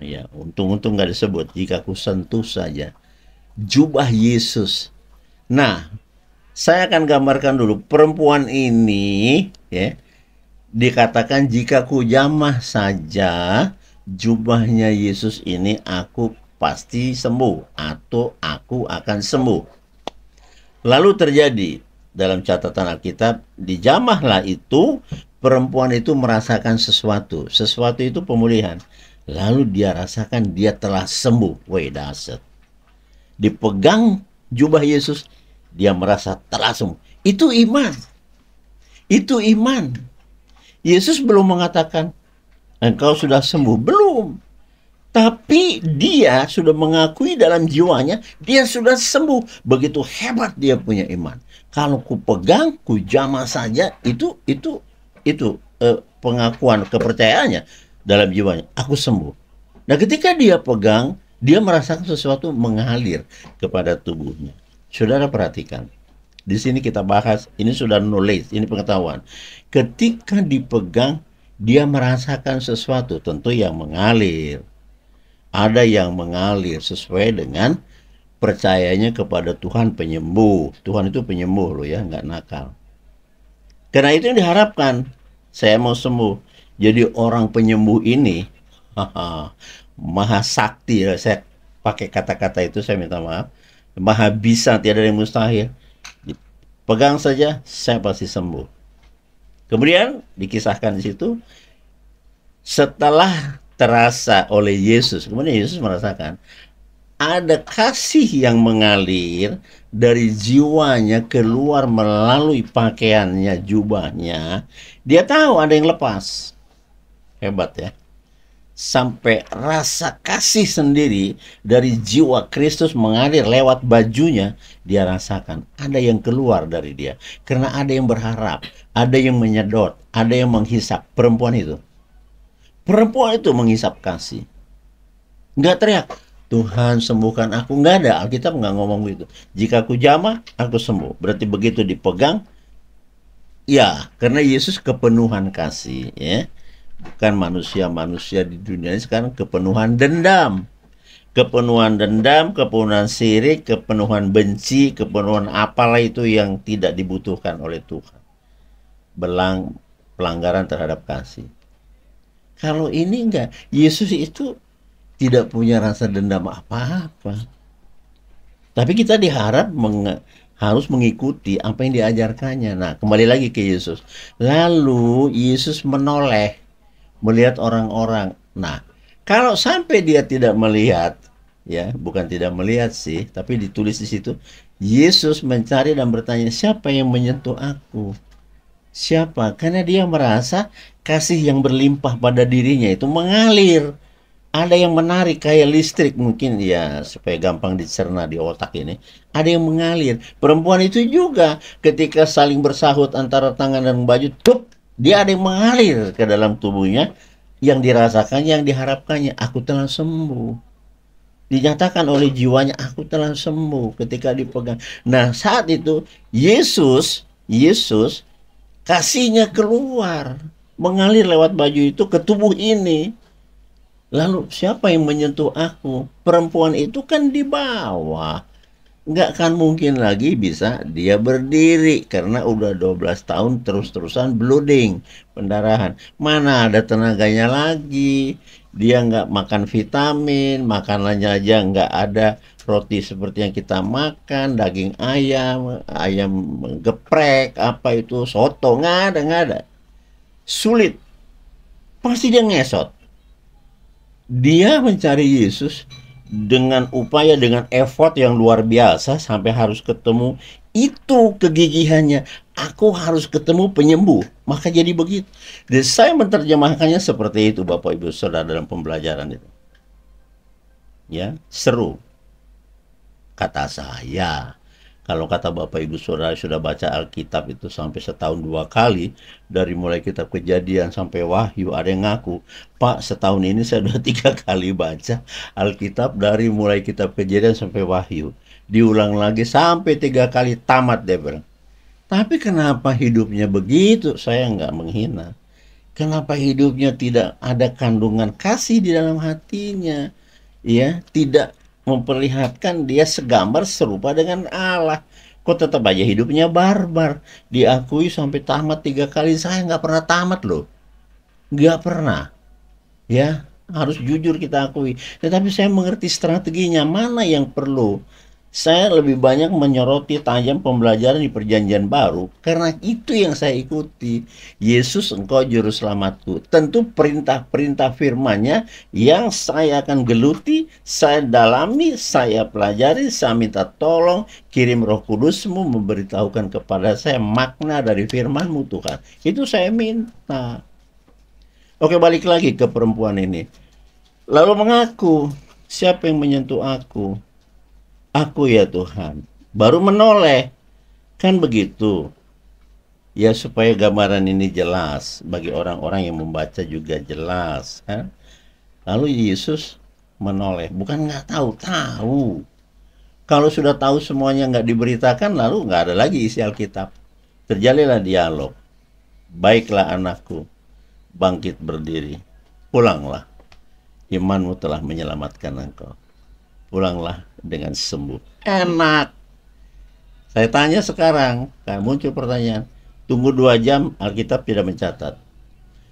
Ya, untung-untung nggak disebut, jika ku sentuh saja jubah Yesus. Nah, saya akan gambarkan dulu perempuan ini, ya, dikatakan jika kujamah saja jubahnya Yesus ini, aku pasti sembuh atau aku akan sembuh. Lalu terjadi dalam catatan Alkitab, dijamahlah itu, perempuan itu merasakan sesuatu. Sesuatu itu pemulihan. Lalu dia rasakan dia telah sembuh. Wih, dahsyat. Dipegang jubah Yesus, dia merasa telah sembuh. Itu iman. Itu iman. Yesus belum mengatakan, engkau sudah sembuh. Belum. Tapi dia sudah mengakui dalam jiwanya, dia sudah sembuh. Begitu hebat dia punya iman. Kalau ku pegang, ku jamah saja, itu pengakuan kepercayaannya dalam jiwanya. Aku sembuh. Nah, ketika dia pegang, dia merasakan sesuatu mengalir kepada tubuhnya. Saudara perhatikan. Di sini kita bahas, ini sudah knowledge, ini pengetahuan. Ketika dipegang, dia merasakan sesuatu tentu yang mengalir. Ada yang mengalir sesuai dengan percayanya kepada Tuhan penyembuh. Tuhan itu penyembuh loh ya, nggak nakal. Karena itu yang diharapkan. Saya mau sembuh. Jadi orang penyembuh ini, maha sakti. Saya pakai kata-kata itu, saya minta maaf. Maha bisa, tiada yang mustahil. Pegang saja, saya pasti sembuh. Kemudian dikisahkan di situ, setelah terasa oleh Yesus, kemudian Yesus merasakan ada kasih yang mengalir dari jiwanya keluar melalui pakaiannya, jubahnya. Dia tahu ada yang lepas. Hebat ya. Sampai rasa kasih sendiri dari jiwa Kristus mengalir lewat bajunya, dia rasakan ada yang keluar dari dia. Karena ada yang berharap, ada yang menyedot, ada yang menghisap. Perempuan itu menghisap kasih. Nggak teriak, Tuhan sembuhkan aku. Nggak ada, Alkitab nggak ngomong begitu. Jika aku jamah, aku sembuh. Berarti begitu dipegang, ya, karena Yesus kepenuhan kasih, ya. Bukan manusia-manusia di dunia ini sekarang kepenuhan dendam. Kepenuhan dendam, kepenuhan sirik, kepenuhan benci, kepenuhan apalah itu yang tidak dibutuhkan oleh Tuhan. Pelanggaran terhadap kasih. Kalau ini enggak, Yesus itu tidak punya rasa dendam apa-apa. Tapi kita diharap harus mengikuti apa yang diajarkannya. Nah, kembali lagi ke Yesus. Lalu Yesus menoleh, melihat orang-orang. Nah, kalau sampai dia tidak melihat, ya, bukan tidak melihat sih, tapi ditulis di situ, Yesus mencari dan bertanya, siapa yang menyentuh aku? Siapa? Karena dia merasa kasih yang berlimpah pada dirinya itu mengalir. Ada yang menarik kayak listrik mungkin ya, supaya gampang dicerna di otak ini. Ada yang mengalir. Perempuan itu juga ketika saling bersahut antara tangan dan baju, tup, dia ada yang mengalir ke dalam tubuhnya. Yang dirasakan, yang diharapkannya, aku telah sembuh. Dinyatakan oleh jiwanya, aku telah sembuh ketika dipegang. Nah, saat itu Yesus kasihnya keluar, mengalir lewat baju itu ke tubuh ini. Lalu siapa yang menyentuh aku? Perempuan itu kan di bawah. Nggak akan mungkin lagi bisa dia berdiri karena udah 12 tahun terus-terusan bleeding, pendarahan. Mana ada tenaganya lagi. Dia nggak makan vitamin, makanannya aja nggak ada roti seperti yang kita makan, daging ayam, ayam geprek, apa itu, soto, nggak ada. Sulit, pasti dia ngesot. Dia mencari Yesus dengan upaya, dengan effort yang luar biasa sampai harus ketemu. Itu kegigihannya. Aku harus ketemu penyembuh. Maka jadi begitu. Dan saya menerjemahkannya seperti itu, Bapak Ibu Saudara, dalam pembelajaran itu. Ya, seru. Kata saya. Kalau kata Bapak Ibu Saudara sudah baca Alkitab itu sampai setahun 2 kali, dari mulai kitab Kejadian sampai Wahyu, ada yang ngaku, Pak, setahun ini saya sudah 3 kali baca Alkitab dari mulai kitab Kejadian sampai Wahyu. Diulang lagi sampai 3 kali tamat, dia bilang. Tapi kenapa hidupnya begitu? Saya nggak menghina. Kenapa hidupnya tidak ada kandungan kasih di dalam hatinya? Ya, tidak memperlihatkan dia segambar serupa dengan Allah. Kok tetap aja hidupnya barbar? Diakui sampai tamat 3 kali. Saya nggak pernah tamat loh. Nggak pernah. Ya, harus jujur kita akui. Tetapi saya mengerti strateginya. Mana yang perlu? Saya lebih banyak menyoroti tajam pembelajaran di Perjanjian Baru karena itu yang saya ikuti. Yesus, engkau juru selamatku. Tentu perintah-perintah firman-Nya yang saya akan geluti, saya dalami, saya pelajari, saya minta tolong kirim Roh Kudus-Mu memberitahukan kepada saya makna dari firman-Mu, Tuhan. Itu saya minta. Oke, balik lagi ke perempuan ini. Lalu mengaku, siapa yang menyentuh aku? Aku ya Tuhan. Baru menoleh. Kan begitu. Ya supaya gambaran ini jelas. Bagi orang-orang yang membaca juga jelas. Kan? Lalu Yesus menoleh. Bukan nggak tahu. Tahu. Kalau sudah tahu semuanya nggak diberitakan, lalu nggak ada lagi isi Alkitab. Terjadilah dialog. Baiklah anakku. Bangkit berdiri. Pulanglah. Imanmu telah menyelamatkan engkau. Pulanglah dengan sembuh. Enak. Saya tanya sekarang, kan muncul pertanyaan. Tunggu 2 jam, Alkitab tidak mencatat.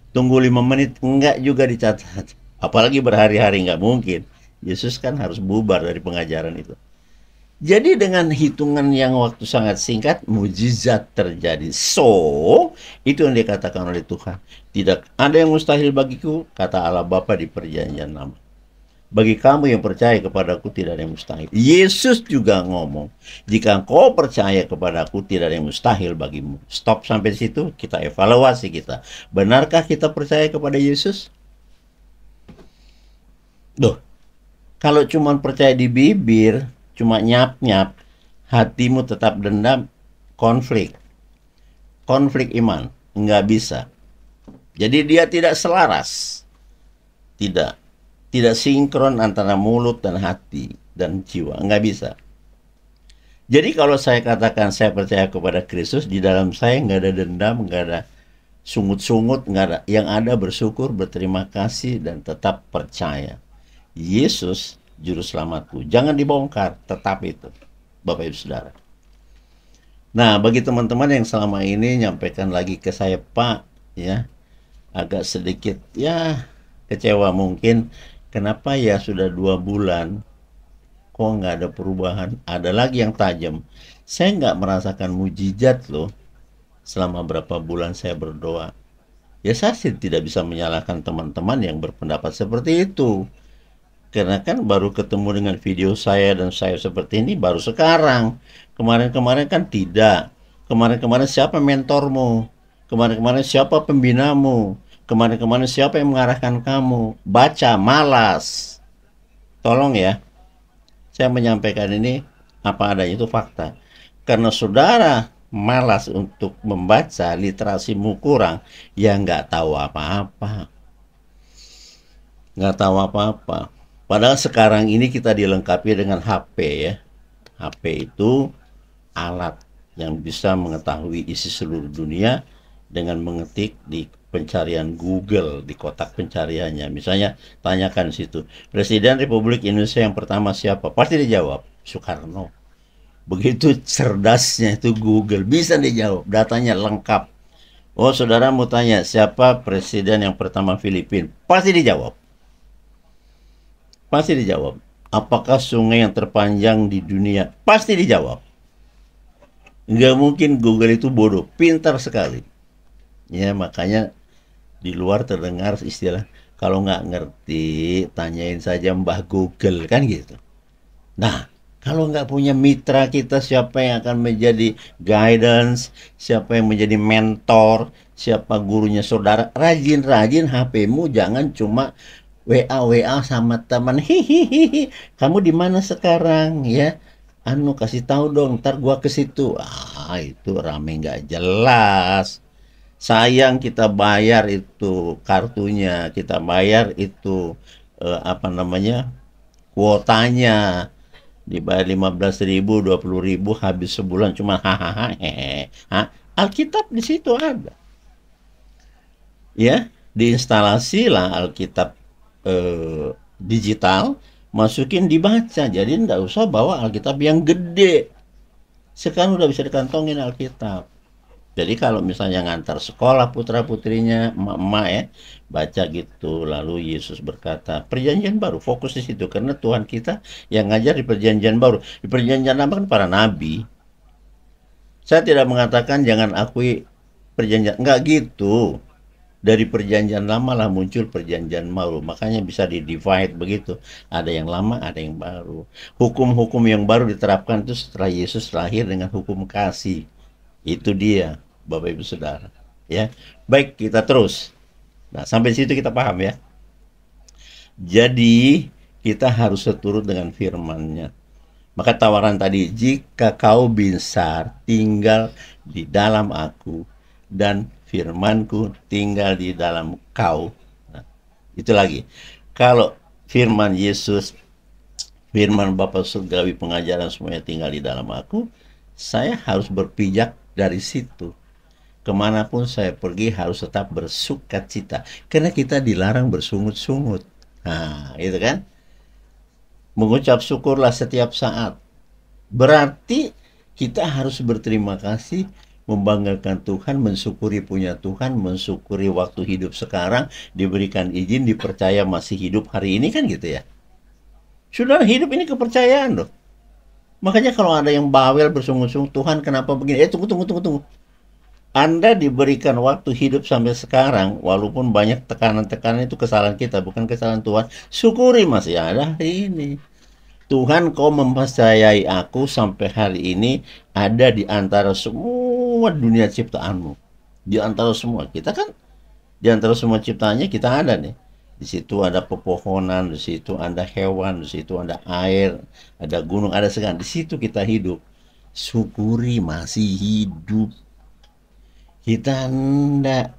Tunggu 5 menit, enggak juga dicatat. Apalagi berhari-hari, enggak mungkin. Yesus kan harus bubar dari pengajaran itu. Jadi dengan hitungan yang waktu sangat singkat, mujizat terjadi. So, itu yang dikatakan oleh Tuhan. Tidak ada yang mustahil bagiku, kata Allah Bapa di Perjanjian Lama. Bagi kamu yang percaya kepadaku tidak ada yang mustahil. Yesus juga ngomong, jika engkau percaya kepadaku tidak ada yang mustahil bagimu. Stop sampai situ, kita evaluasi kita. Benarkah kita percaya kepada Yesus? Duh, kalau cuma percaya di bibir, cuma nyap-nyap, hatimu tetap dendam, konflik. Konflik iman, nggak bisa. Jadi dia tidak selaras. Tidak sinkron antara mulut dan hati dan jiwa. Nggak bisa. Jadi kalau saya katakan saya percaya kepada Kristus, di dalam saya nggak ada dendam, nggak ada sungut-sungut, nggak ada. Yang ada bersyukur, berterima kasih, dan tetap percaya. Yesus juru selamatku. Jangan dibongkar, tetap itu. Bapak Ibu Saudara. Nah, bagi teman-teman yang selama ini nyampaikan lagi ke saya, Pak, ya, agak sedikit, ya, kecewa mungkin. Kenapa ya sudah 2 bulan kok nggak ada perubahan? Ada lagi yang tajam. Saya nggak merasakan mujizat loh selama berapa bulan saya berdoa. Ya saya sih tidak bisa menyalahkan teman-teman yang berpendapat seperti itu. Karena kan baru ketemu dengan video saya dan saya seperti ini baru sekarang. Kemarin-kemarin kan tidak. Kemarin-kemarin siapa mentormu? Kemarin-kemarin siapa pembinamu? Kemarin-kemarin siapa yang mengarahkan kamu? Baca, malas. Tolong ya, saya menyampaikan ini apa adanya, itu fakta. Karena saudara malas untuk membaca, literasimu kurang, ya nggak tahu apa-apa. Nggak tahu apa-apa. Padahal sekarang ini kita dilengkapi dengan HP ya. HP itu alat yang bisa mengetahui isi seluruh dunia dengan mengetik di pencarian Google, di kotak pencariannya. Misalnya tanyakan situ, Presiden Republik Indonesia yang pertama siapa? Pasti dijawab Soekarno. Begitu cerdasnya itu Google, bisa dijawab, datanya lengkap. Oh, saudara mau tanya siapa presiden yang pertama Filipina? Pasti dijawab. Pasti dijawab. Apakah sungai yang terpanjang di dunia? Pasti dijawab. Nggak mungkin Google itu bodoh, pintar sekali. Ya, makanya di luar terdengar istilah, kalau nggak ngerti, tanyain saja Mbah Google, kan gitu. Nah, kalau nggak punya mitra kita, siapa yang akan menjadi guidance, siapa yang menjadi mentor, siapa gurunya saudara, rajin-rajin HP-mu jangan cuma WA sama teman, hihihi, kamu di mana sekarang ya? Anu kasih tahu dong, ntar gua ke situ. Ah, itu rame nggak jelas. Sayang kita bayar itu kartunya, kita bayar itu apa namanya, kuotanya, dibayar 15.000, 20.000, habis sebulan cuma hahaha hehe. Alkitab di situ ada, ya, diinstalasi lah Alkitab digital, masukin dibaca, jadi nggak usah bawa Alkitab yang gede. Sekarang udah bisa dikantongin Alkitab. Jadi kalau misalnya ngantar sekolah putra-putrinya, emak-emak ya, baca gitu. Lalu Yesus berkata, perjanjian baru, fokus di situ. Karena Tuhan kita yang ngajar di perjanjian baru. Di perjanjian lama kan para nabi. Saya tidak mengatakan jangan akui perjanjian. Enggak gitu. Dari perjanjian lama lah muncul perjanjian baru. Makanya bisa di-divide begitu. Ada yang lama, ada yang baru. Hukum-hukum yang baru diterapkan itu setelah Yesus lahir dengan hukum kasih. Itu dia, Bapak Ibu Saudara. Ya, baik, kita terus. Nah, sampai situ kita paham ya. Jadi kita harus seturut dengan firman-Nya. Maka tawaran tadi, jika kau bisa tinggal di dalam aku dan firmanku tinggal di dalam kau. Nah, itu lagi. Kalau firman Yesus, firman Bapa Surgawi, pengajaran semuanya tinggal di dalam aku, saya harus berpijak dari situ. Kemanapun saya pergi harus tetap bersuka cita. Karena kita dilarang bersungut-sungut. Nah, itu kan. Mengucap syukurlah setiap saat. Berarti kita harus berterima kasih, membanggakan Tuhan, mensyukuri punya Tuhan, mensyukuri waktu hidup sekarang, diberikan izin, dipercaya masih hidup hari ini, kan gitu ya. Sudah, hidup ini kepercayaan loh. Makanya kalau ada yang bawel bersungut-sungut, Tuhan kenapa begini? Tunggu, tunggu, tunggu, tunggu. Anda diberikan waktu hidup sampai sekarang, walaupun banyak tekanan-tekanan, itu kesalahan kita, bukan kesalahan Tuhan. Syukuri masih ada hari ini. Tuhan, kau mempercayai aku sampai hari ini ada di antara semua dunia ciptaanmu. Di antara semua. Kita kan, di antara semua ciptaannya kita ada nih. Di situ ada pepohonan, di situ ada hewan, di situ ada air, ada gunung, ada segala. Di situ kita hidup. Syukuri masih hidup. Kita enggak.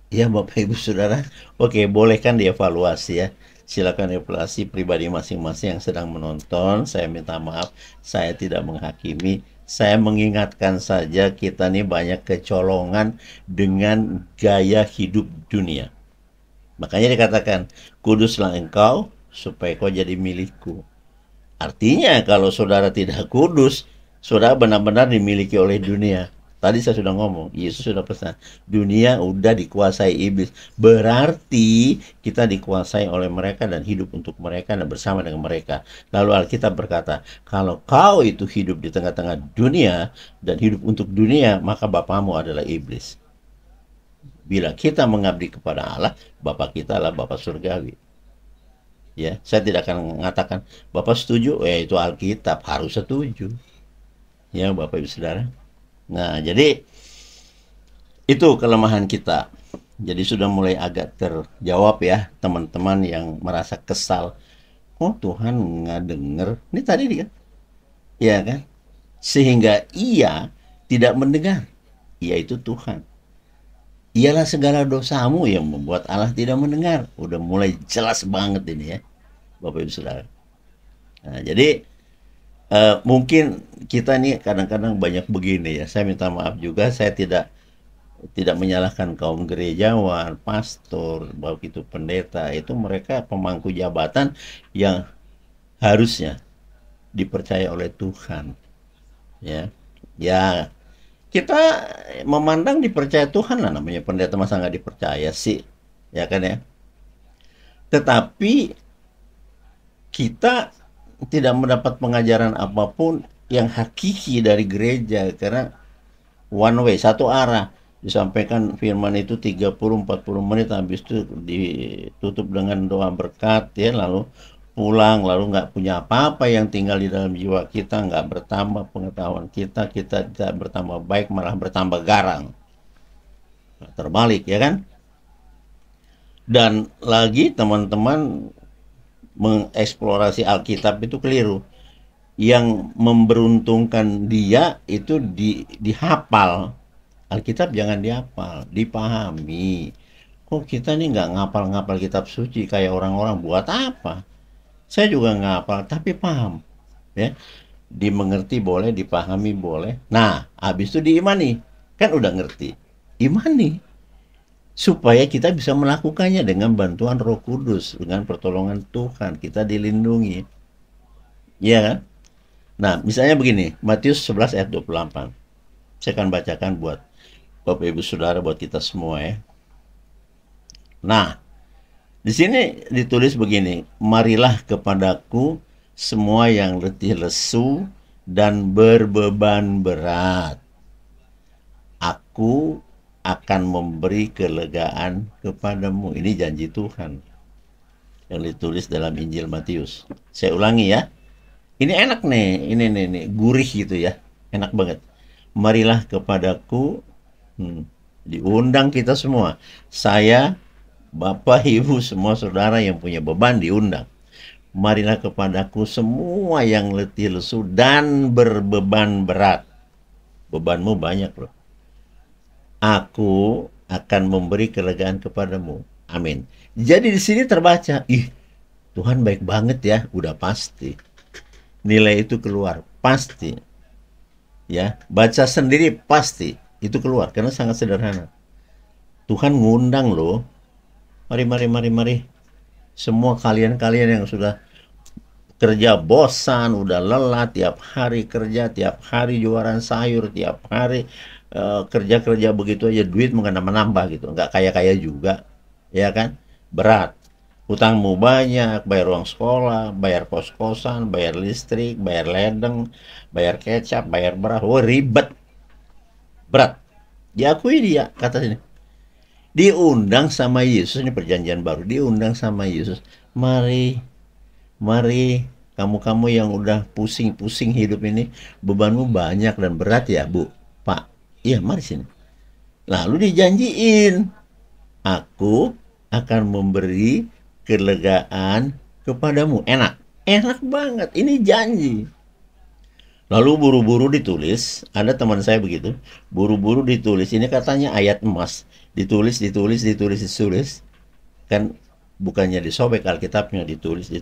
Ya Bapak Ibu Saudara, oke, boleh kan dievaluasi ya. Silakan evaluasi pribadi masing-masing yang sedang menonton. Saya minta maaf, saya tidak menghakimi. Saya mengingatkan saja kita nih banyak kecolongan dengan gaya hidup dunia. Makanya dikatakan, kuduslah engkau supaya kau jadi milikku. Artinya kalau saudara tidak kudus, saudara benar-benar dimiliki oleh dunia. Tadi saya sudah ngomong, Yesus sudah pesan, dunia udah dikuasai iblis. Berarti kita dikuasai oleh mereka dan hidup untuk mereka dan bersama dengan mereka. Lalu Alkitab berkata, kalau kau itu hidup di tengah-tengah dunia dan hidup untuk dunia, maka bapamu adalah iblis. Bila kita mengabdi kepada Allah, Bapa kita adalah Bapa Surgawi. Ya, saya tidak akan mengatakan Bapak setuju, itu Alkitab harus setuju. Ya, Bapak Ibu Saudara. Nah, jadi itu kelemahan kita. Jadi sudah mulai agak terjawab ya, teman-teman yang merasa kesal. Oh, Tuhan nggak denger. Ini tadi dia, ya kan? Sehingga ia tidak mendengar. Ia itu Tuhan. Ialah segala dosamu yang membuat Allah tidak mendengar. Udah mulai jelas banget ini ya, Bapak Ibu Saudara. Nah, jadi mungkin kita nih kadang-kadang banyak begini ya. Saya minta maaf juga, saya tidak menyalahkan kaum gerejawan, pastor, baik itu pendeta, itu mereka pemangku jabatan yang harusnya dipercaya oleh Tuhan. Ya, ya kita memandang dipercaya Tuhan lah, namanya pendeta, masa nggak dipercaya sih, ya kan ya. Tetapi kita tidak mendapat pengajaran apapun yang hakiki dari gereja, karena one way, satu arah. Disampaikan firman itu 30-40 menit, habis itu ditutup dengan doa berkat ya, lalu pulang, lalu nggak punya apa-apa yang tinggal di dalam jiwa kita, nggak bertambah pengetahuan kita tidak bertambah baik, malah bertambah garang. Terbalik ya kan. Dan lagi teman-teman mengeksplorasi Alkitab itu keliru. Yang memberuntungkan dia itu dihafal. Alkitab jangan dihafal, dipahami. Kok kita nih nggak ngapal-ngapal kitab suci kayak orang-orang, buat apa? Saya juga nggak hafal, tapi paham. Ya, dimengerti boleh, dipahami boleh. Nah, habis itu diimani. Kan udah ngerti. Imani. Supaya kita bisa melakukannya dengan bantuan Roh Kudus, dengan pertolongan Tuhan, kita dilindungi. Iya kan? Nah, misalnya begini, Matius 11 ayat 28. Saya akan bacakan buat Bapak Ibu Saudara, buat kita semua ya. Nah, di sini ditulis begini, marilah kepadaku semua yang letih lesu dan berbeban berat. Aku akan memberi kelegaan kepadamu. Ini janji Tuhan yang ditulis dalam Injil Matius. Saya ulangi ya. Ini enak nih, ini gurih gitu ya, enak banget. Marilah kepadaku, diundang kita semua. Saya, Bapak, Ibu, semua saudara yang punya beban diundang. Marilah kepadaku semua yang letih lesu dan berbeban berat. Bebanmu banyak loh. Aku akan memberi kelegaan kepadamu. Amin. Jadi di sini terbaca, Tuhan baik banget ya, udah pasti. Nilai itu keluar, pasti. Ya, baca sendiri pasti itu keluar karena sangat sederhana. Tuhan ngundang loh. Mari. Semua kalian yang sudah kerja bosan, udah lelah, tiap hari kerja, tiap hari jualan sayur, tiap hari kerja begitu aja, duit menambah gitu, nggak kaya juga, ya kan? Berat. Utangmu banyak, bayar uang sekolah, bayar kos-kosan, bayar listrik, bayar ledeng, bayar kecap, bayar beras. Ribet. Berat. Diakui dia, kata sini. Diundang sama Yesus, ini perjanjian baru. Diundang sama Yesus. Mari, kamu yang udah pusing-pusing hidup ini, bebanmu banyak dan berat ya, Bu, Pak. Iya, mari sini. Lalu dijanjiin, aku akan memberi kelegaan kepadamu. Enak banget, ini janji. Lalu buru-buru ditulis, ada teman saya begitu, buru-buru ditulis, ini katanya ayat emas, ditulis, kan bukannya disobek Alkitabnya, ditulis,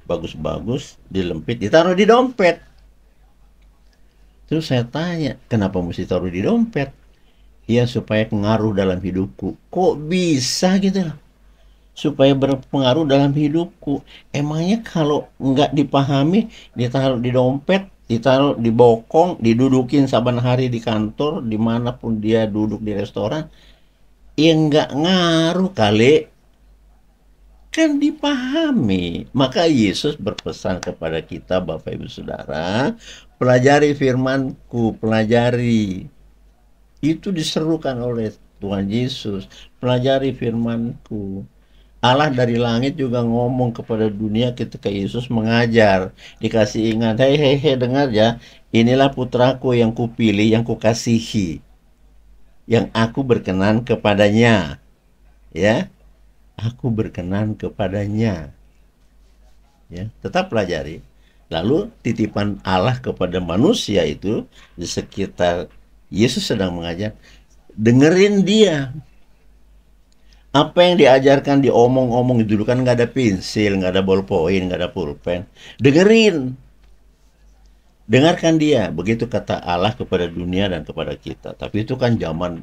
bagus-bagus, dilempit, ditaruh di dompet. Terus saya tanya, kenapa mesti taruh di dompet? Ya supaya pengaruh dalam hidupku. Kok bisa gitu lah? Supaya berpengaruh dalam hidupku. Emangnya kalau nggak dipahami, ditaruh di dompet, ditaruh di bokong, didudukin saban hari di kantor, dimanapun dia duduk di restoran, ya nggak ngaruh kali. Kan dipahami. Maka Yesus berpesan kepada kita, Bapak Ibu Saudara, pelajari firman-Ku, pelajari. Itu diserukan oleh Tuhan Yesus, pelajari firman-Ku. Allah dari langit juga ngomong kepada dunia ketika Yesus mengajar. Dikasih ingat, hei dengar ya, inilah putraku yang kupilih, yang kukasihi, yang aku berkenan kepadanya. Ya, aku berkenan kepadanya. Ya, tetap pelajari. Lalu titipan Allah kepada manusia itu di sekitar Yesus sedang mengajar, dengerin dia. Apa yang diajarkan, diomong-omong, dulu kan nggak ada pensil, nggak ada ballpoint, nggak ada pulpen. Dengarkan dia. Begitu kata Allah kepada dunia dan kepada kita. Tapi itu kan zaman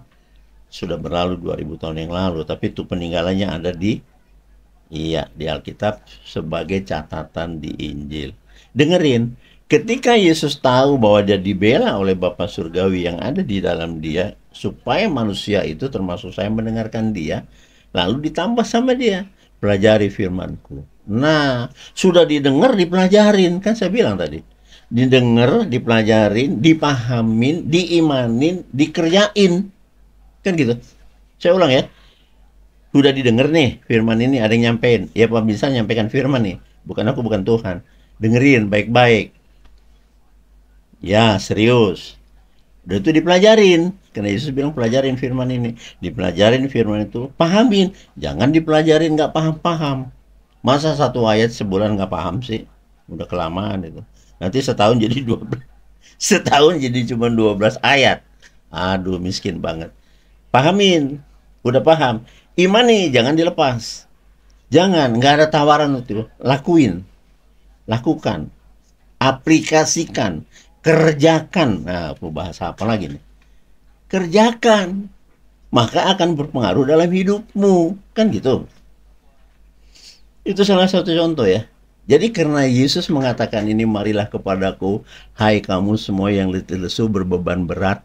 sudah berlalu 2000 tahun yang lalu. Tapi itu peninggalannya ada di Alkitab sebagai catatan di Injil. Dengerin. Ketika Yesus tahu bahwa dia dibela oleh Bapa Surgawi yang ada di dalam dia, supaya manusia itu termasuk saya mendengarkan dia, lalu ditambah sama dia, pelajari firman-Ku. Nah, sudah didengar, dipelajarin. Kan saya bilang tadi. Didengar, dipelajarin, dipahamin, diimanin, dikerjain. Kan gitu. Saya ulang ya. Sudah didengar nih firman ini, ada yang nyampein. Ya Pak bisa nyampaikan firman nih. Bukan aku, bukan Tuhan. Dengerin baik-baik. Ya, serius. Udah itu dipelajarin. Karena Yesus bilang pelajarin firman ini. Dipelajarin firman itu, pahamin. Jangan dipelajarin nggak paham-paham. Masa satu ayat sebulan nggak paham sih? Udah kelamaan itu. Nanti setahun jadi 12. Setahun jadi cuma 12 ayat. Aduh, miskin banget. Pahamin. Udah paham. Imani, jangan dilepas. Jangan, nggak ada tawaran itu. Lakuin. Lakukan. Aplikasikan. Kerjakan. Nah, bahasa apa lagi nih? Kerjakan. Maka akan berpengaruh dalam hidupmu. Kan gitu. Itu salah satu contoh ya. Jadi karena Yesus mengatakan ini, marilah kepadaku, hai kamu semua yang letih lesu berbeban berat.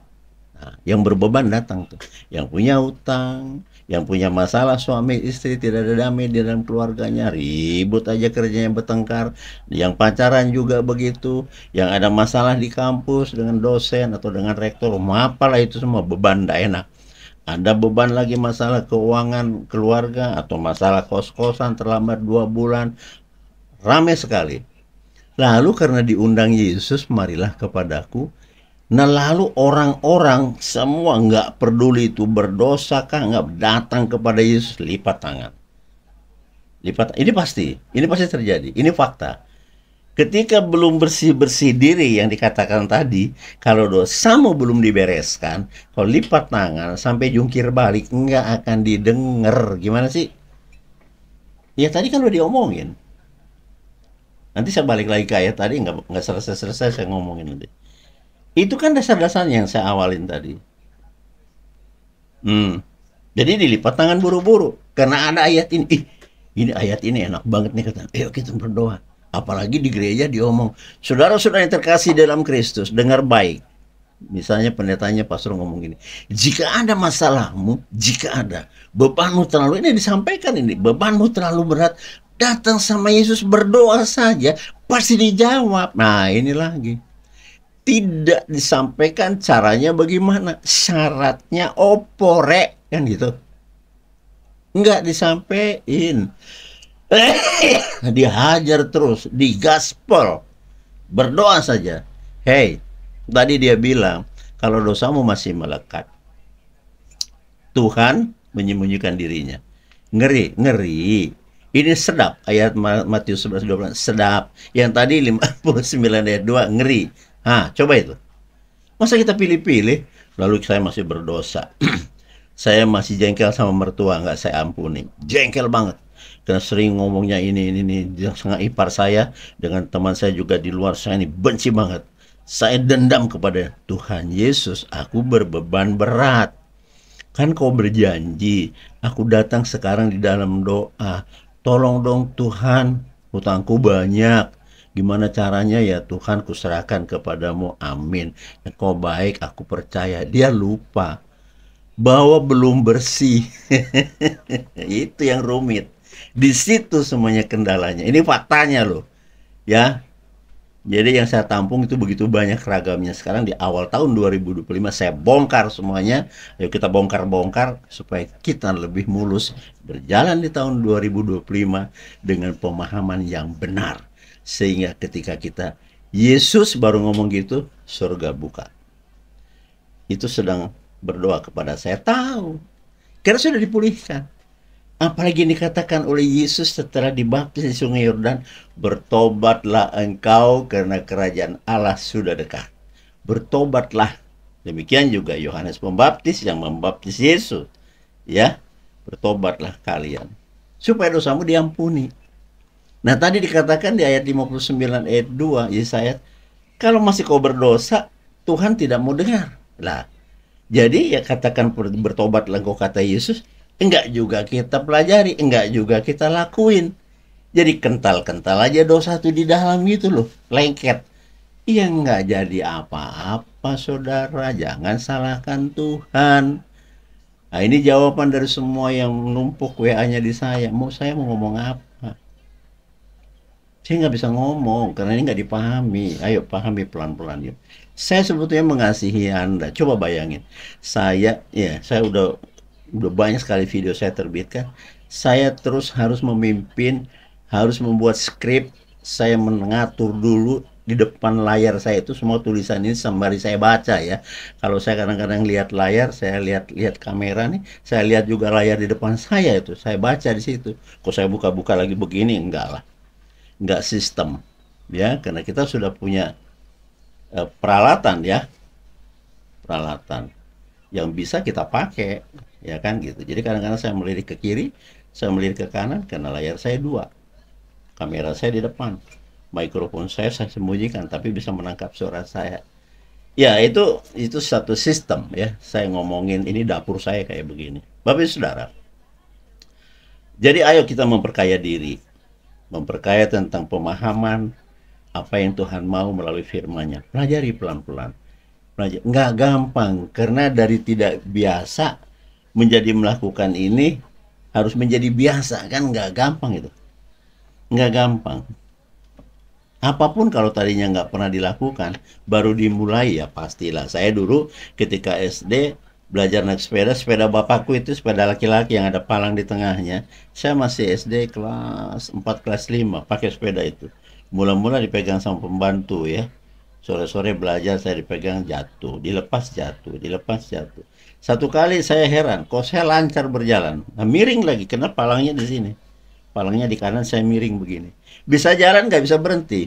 Nah, yang berbeban datang tuh. Yang punya utang, yang punya masalah suami istri tidak ada damai di dalam keluarganya, ribut aja kerjanya bertengkar. Yang pacaran juga begitu. Yang ada masalah di kampus dengan dosen atau dengan rektor, apalah itu semua beban tidak enak. Ada beban lagi masalah keuangan keluarga atau masalah kos-kosan terlambat 2 bulan. Ramai sekali. Lalu karena diundang Yesus, marilah kepadaku. Nah lalu orang-orang semua nggak peduli itu berdosa kah, nggak datang kepada Yesus, lipat tangan. Lipat, ini pasti terjadi, ini fakta. Ketika belum bersih-bersih diri yang dikatakan tadi, kalau dosamu belum dibereskan, kalau lipat tangan sampai jungkir balik, nggak akan didengar. Gimana sih? Ya tadi kan udah diomongin. Nanti saya balik lagi ke ayat tadi, nggak selesai-selesai saya ngomongin nanti. Itu kan dasar-dasarnya yang saya awalin tadi. Jadi dilipat tangan buru-buru. Karena ada ayat ini. Ini ayat ini enak banget nih kata. Ayo kita berdoa. Apalagi di gereja diomong, saudara-saudara yang terkasih dalam Kristus, dengar baik. Misalnya pendetanya pastor ngomong gini, jika ada masalahmu, jika ada bebanmu terlalu, ini disampaikan ini, bebanmu terlalu berat, datang sama Yesus berdoa saja, pasti dijawab. Nah ini lagi, tidak disampaikan caranya bagaimana, syaratnya opore, kan gitu. Nggak disampaikan. Dihajar terus, digaspol, berdoa saja. Hey, tadi dia bilang, kalau dosamu masih melekat, Tuhan menyembunyikan dirinya. Ngeri, ngeri. Ini sedap, ayat Matius 11:12, sedap. Yang tadi 59 ayat 2, ngeri. Coba itu. Masa kita pilih-pilih, lalu saya masih berdosa. Saya masih jengkel sama mertua, nggak saya ampuni. Jengkel banget. Karena sering ngomongnya ini sangat ipar saya dengan teman saya juga di luar saya ini benci banget. Saya dendam kepada Tuhan Yesus, aku berbeban berat. Kan kau berjanji, aku datang sekarang di dalam doa. Tolong dong Tuhan, hutangku banyak. Gimana caranya ya Tuhan, kuserahkan kepadamu, amin. Kau baik, aku percaya. Dia lupa bahwa belum bersih. Itu yang rumit. Di situ semuanya kendalanya. Ini faktanya loh. Ya. Jadi yang saya tampung itu begitu banyak ragamnya. Sekarang di awal tahun 2025 saya bongkar semuanya. Ayo kita bongkar-bongkar supaya kita lebih mulus berjalan di tahun 2025 dengan pemahaman yang benar. Sehingga ketika kita Yesus baru ngomong gitu, surga buka. Itu sedang berdoa kepada saya, tahu. Karena sudah dipulihkan. Apalagi dikatakan oleh Yesus setelah dibaptis di Sungai Yordan, bertobatlah engkau karena kerajaan Allah sudah dekat. Bertobatlah. Demikian juga Yohanes Pembaptis yang membaptis Yesus. Ya, bertobatlah kalian supaya dosamu diampuni. Nah, tadi dikatakan di ayat 59 ayat 2 Yesaya, kalau masih kau berdosa, Tuhan tidak mau dengar. Lah, jadi ya katakan bertobatlah engkau kata Yesus, enggak juga kita pelajari, enggak juga kita lakuin. Jadi kental-kental aja dosa itu di dalam gitu loh, lengket. Ya enggak jadi apa-apa saudara, jangan salahkan Tuhan. Nah ini jawaban dari semua yang numpuk WA-nya di saya. Saya mau ngomong apa? Saya nggak bisa ngomong karena ini nggak dipahami. Ayo pahami pelan-pelan yuk. Saya sebetulnya mengasihi Anda. Coba bayangin. Saya udah banyak sekali video saya terbitkan. Saya terus harus memimpin, harus membuat skrip. Saya mengatur dulu di depan layar saya itu semua tulisan ini sembari saya baca ya. Kalau saya kadang-kadang lihat layar, saya lihat kamera nih, saya lihat juga layar di depan saya itu, saya baca di situ. Kok saya buka-buka lagi begini? Enggak lah, nggak sistem ya, karena kita sudah punya peralatan ya, peralatan yang bisa kita pakai ya kan gitu. Jadi kadang-kadang saya melirik ke kiri, saya melirik ke kanan karena layar saya dua, kamera saya di depan, mikrofon saya sembunyikan tapi bisa menangkap suara saya. Ya itu satu sistem ya. Saya ngomongin ini dapur saya kayak begini. Bapak Ibu Saudara, jadi ayo kita memperkaya diri, memperkaya tentang pemahaman apa yang Tuhan mau melalui firman-Nya. Pelajari pelan-pelan. Nggak gampang, karena dari tidak biasa menjadi melakukan ini harus menjadi biasa, kan nggak gampang itu. Nggak gampang. Apapun kalau tadinya nggak pernah dilakukan, baru dimulai ya pastilah. Saya dulu ketika SD belajar naik sepeda, sepeda bapakku itu sepeda laki-laki yang ada palang di tengahnya. Saya masih SD kelas 4, kelas 5 pakai sepeda itu. Mula-mula dipegang sama pembantu ya. Sore-sore belajar saya dipegang, jatuh, dilepas jatuh, dilepas jatuh. Satu kali saya heran, kok saya lancar berjalan. Nah, miring lagi, kena palangnya di sini. Palangnya di kanan, saya miring begini. Bisa jalan, nggak bisa berhenti.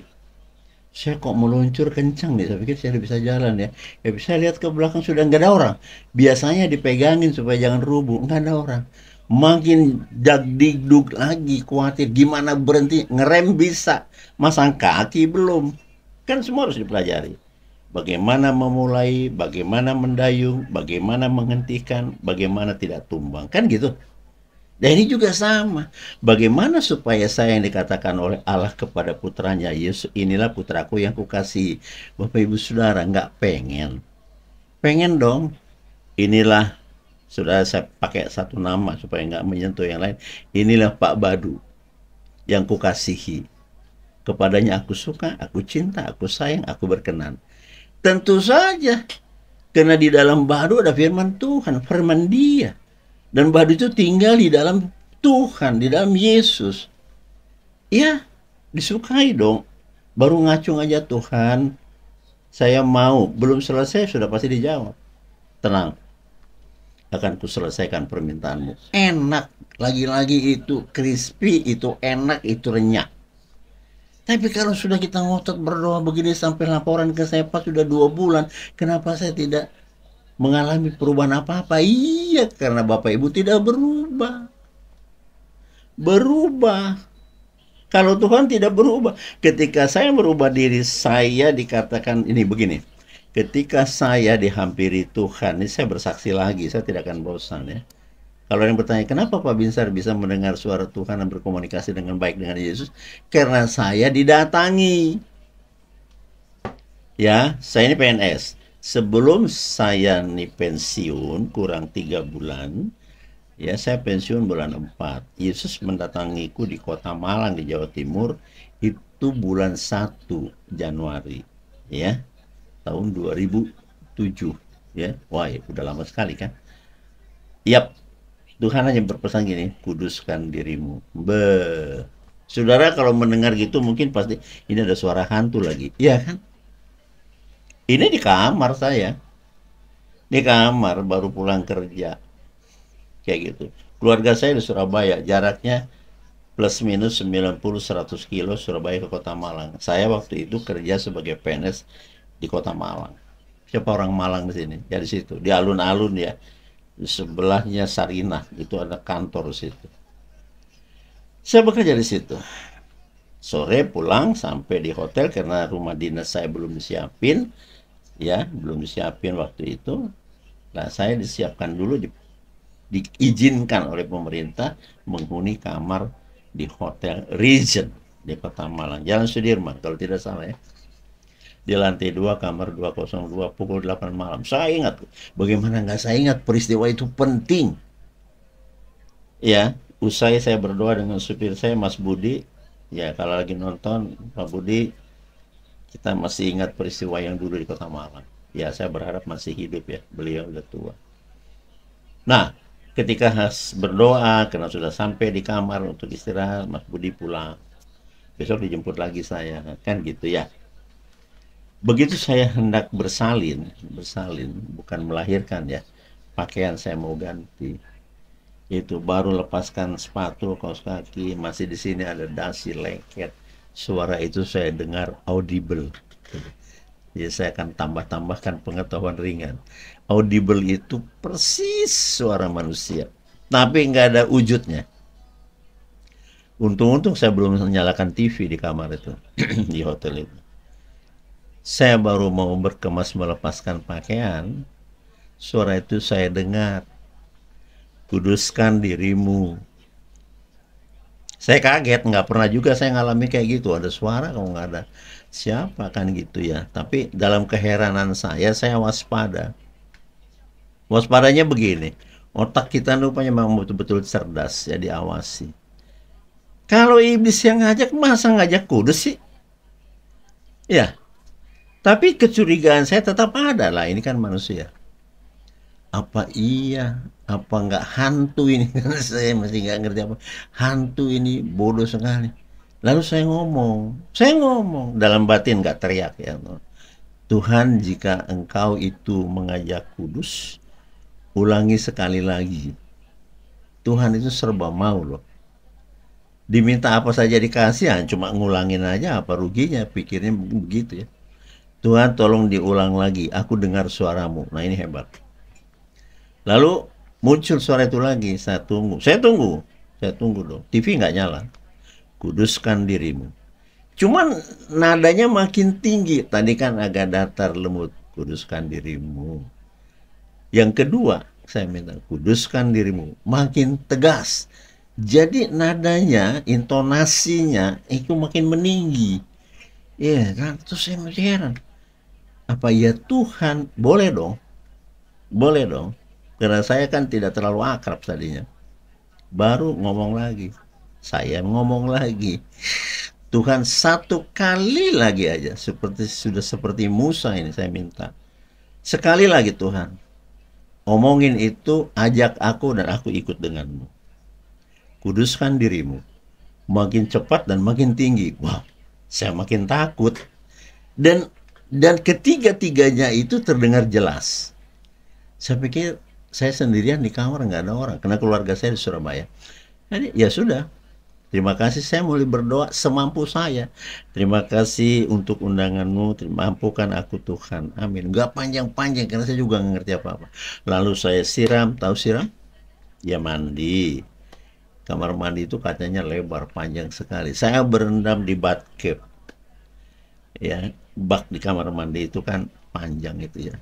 Saya kok meluncur kencang nih, saya pikir saya bisa jalan ya. Ya bisa lihat ke belakang sudah nggak ada orang. Biasanya dipegangin supaya jangan rubuh, nggak ada orang. Makin dagdikduk lagi, khawatir gimana berhenti, ngerem bisa, masang kaki belum. Kan semua harus dipelajari. Bagaimana memulai, bagaimana mendayung, bagaimana menghentikan, bagaimana tidak tumbang. Kan gitu. Dan ini juga sama. Bagaimana supaya saya yang dikatakan oleh Allah kepada putranya, Yesus, inilah putraku yang kukasihi. Bapak Ibu Saudara, nggak pengen. Pengen dong. Inilah, sudah saya pakai satu nama supaya nggak menyentuh yang lain. Inilah Pak Badu yang kukasihi. Kepadanya aku suka, aku cinta, aku sayang, aku berkenan. Tentu saja, karena di dalam Badu ada firman Tuhan, firman Dia. Dan Badu itu tinggal di dalam Tuhan, di dalam Yesus. Ya, disukai dong. Baru ngacung aja, Tuhan, saya mau. Belum selesai, sudah pasti dijawab. Tenang, akan kuselesaikan permintaanmu. Enak, lagi-lagi itu crispy, itu enak, itu renyah. Tapi kalau sudah kita ngotot berdoa begini sampai laporan ke saya Pak sudah 2 bulan, kenapa saya tidak mengalami perubahan apa-apa? Iya, karena Bapak Ibu tidak berubah. Berubah. Kalau Tuhan tidak berubah, ketika saya merubah diri, saya dikatakan ini begini. Ketika saya dihampiri Tuhan, ini saya bersaksi lagi, saya tidak akan bosan ya. Kalau yang bertanya, kenapa Pak Binsar bisa mendengar suara Tuhan dan berkomunikasi dengan baik dengan Yesus? Karena saya didatangi. Ya, saya ini PNS. Sebelum saya nih pensiun, kurang 3 bulan, ya saya pensiun bulan 4. Yesus mendatangiku di kota Malang di Jawa Timur, itu bulan 1 Januari. Ya, tahun 2007. Ya, wah udah lama sekali kan? Yap. Tuhan hanya berpesan gini, kuduskan dirimu. Saudara kalau mendengar gitu mungkin pasti ini ada suara hantu lagi. Iya kan? Ini di kamar saya. Di kamar baru pulang kerja. Kayak gitu. Keluarga saya di Surabaya, jaraknya plus minus 90-100 kilo Surabaya ke Kota Malang. Saya waktu itu kerja sebagai PNS di Kota Malang. Siapa orang Malang di sini? Ya di situ, di alun-alun ya. Di sebelahnya Sarinah, itu ada kantor situ. Saya bekerja di situ. Sore pulang sampai di hotel karena rumah dinas saya belum disiapin, ya belum disiapin waktu itu. Nah saya disiapkan dulu, diizinkan oleh pemerintah menghuni kamar di Hotel Regent di Kota Malang, Jalan Sudirman kalau tidak salah ya. Di lantai 2, kamar 202, pukul 8 malam. Saya ingat, bagaimana nggak saya ingat, peristiwa itu penting. Ya, usai saya berdoa dengan supir saya, Mas Budi, Ya, kalau lagi nonton Pak Budi, kita masih ingat peristiwa yang dulu di Kota Malang. Ya, saya berharap masih hidup ya. Beliau udah tua. Nah, ketika berdoa karena sudah sampai di kamar untuk istirahat, Mas Budi pulang. Besok dijemput lagi saya, kan gitu ya. Begitu saya hendak bersalin bukan melahirkan ya. Pakaian saya mau ganti. Itu baru lepaskan sepatu, kaos kaki, masih di sini ada dasi lengket. Suara itu saya dengar audible. Ya, saya akan tambah-tambahkan pengetahuan ringan. Audible itu persis suara manusia, tapi nggak ada wujudnya. Untung-untung saya belum menyalakan TV di kamar itu, di hotel itu. Saya baru mau berkemas melepaskan pakaian, suara itu saya dengar, kuduskan dirimu. Saya kaget, nggak pernah juga saya ngalami kayak gitu. Ada suara kalau nggak ada siapa kan gitu ya. Tapi dalam keheranan saya waspada. Waspadanya begini, otak kita rupanya memang betul-betul cerdas ya, diawasi. Kalau iblis yang ngajak, masa ngajak kudus sih? Ya, tapi kecurigaan saya tetap ada lah, ini kan manusia. Apa iya, apa nggak hantu ini? Karena saya masih nggak ngerti apa. Hantu ini bodoh sekali. Lalu saya ngomong dalam batin, nggak teriak ya. Tuhan, jika engkau itu mengajak kudus, ulangi sekali lagi. Tuhan itu serba mau loh. Diminta apa saja dikasih, ya, cuma ngulangin aja, apa ruginya, pikirnya begitu ya. Tuhan tolong diulang lagi, aku dengar suaramu. Nah ini hebat. Lalu muncul suara itu lagi, saya tunggu dong. TV nggak nyala. Kuduskan dirimu. Cuman nadanya makin tinggi. Tadi kan agak datar lembut. Kuduskan dirimu. Yang kedua, saya minta kuduskan dirimu. Makin tegas. Jadi nadanya, intonasinya itu makin meninggi. Ya kan, terus saya masih heran. Apa ya Tuhan? Boleh dong. Boleh dong. Karena saya kan tidak terlalu akrab tadinya. Baru ngomong lagi. Saya ngomong lagi. Tuhan, satu kali lagi aja. Sudah seperti Musa ini saya minta. Sekali lagi Tuhan. Omongin itu, ajak aku dan aku ikut denganmu. Kuduskan dirimu. Makin cepat dan makin tinggi. Wah, saya makin takut. Dan ketiga-tiganya itu terdengar jelas. Saya pikir saya sendirian di kamar, nggak ada orang. Karena keluarga saya di Surabaya. Jadi ya sudah. Terima kasih, saya mulai berdoa semampu saya. Terima kasih untuk undanganmu, mampukan aku Tuhan. Amin. Nggak panjang-panjang karena saya juga nggak ngerti apa-apa. Lalu saya siram, tahu siram? Ya mandi. Kamar mandi itu katanya lebar, panjang sekali. Saya berendam di bathtub. Ya, bak di kamar mandi itu kan panjang itu ya.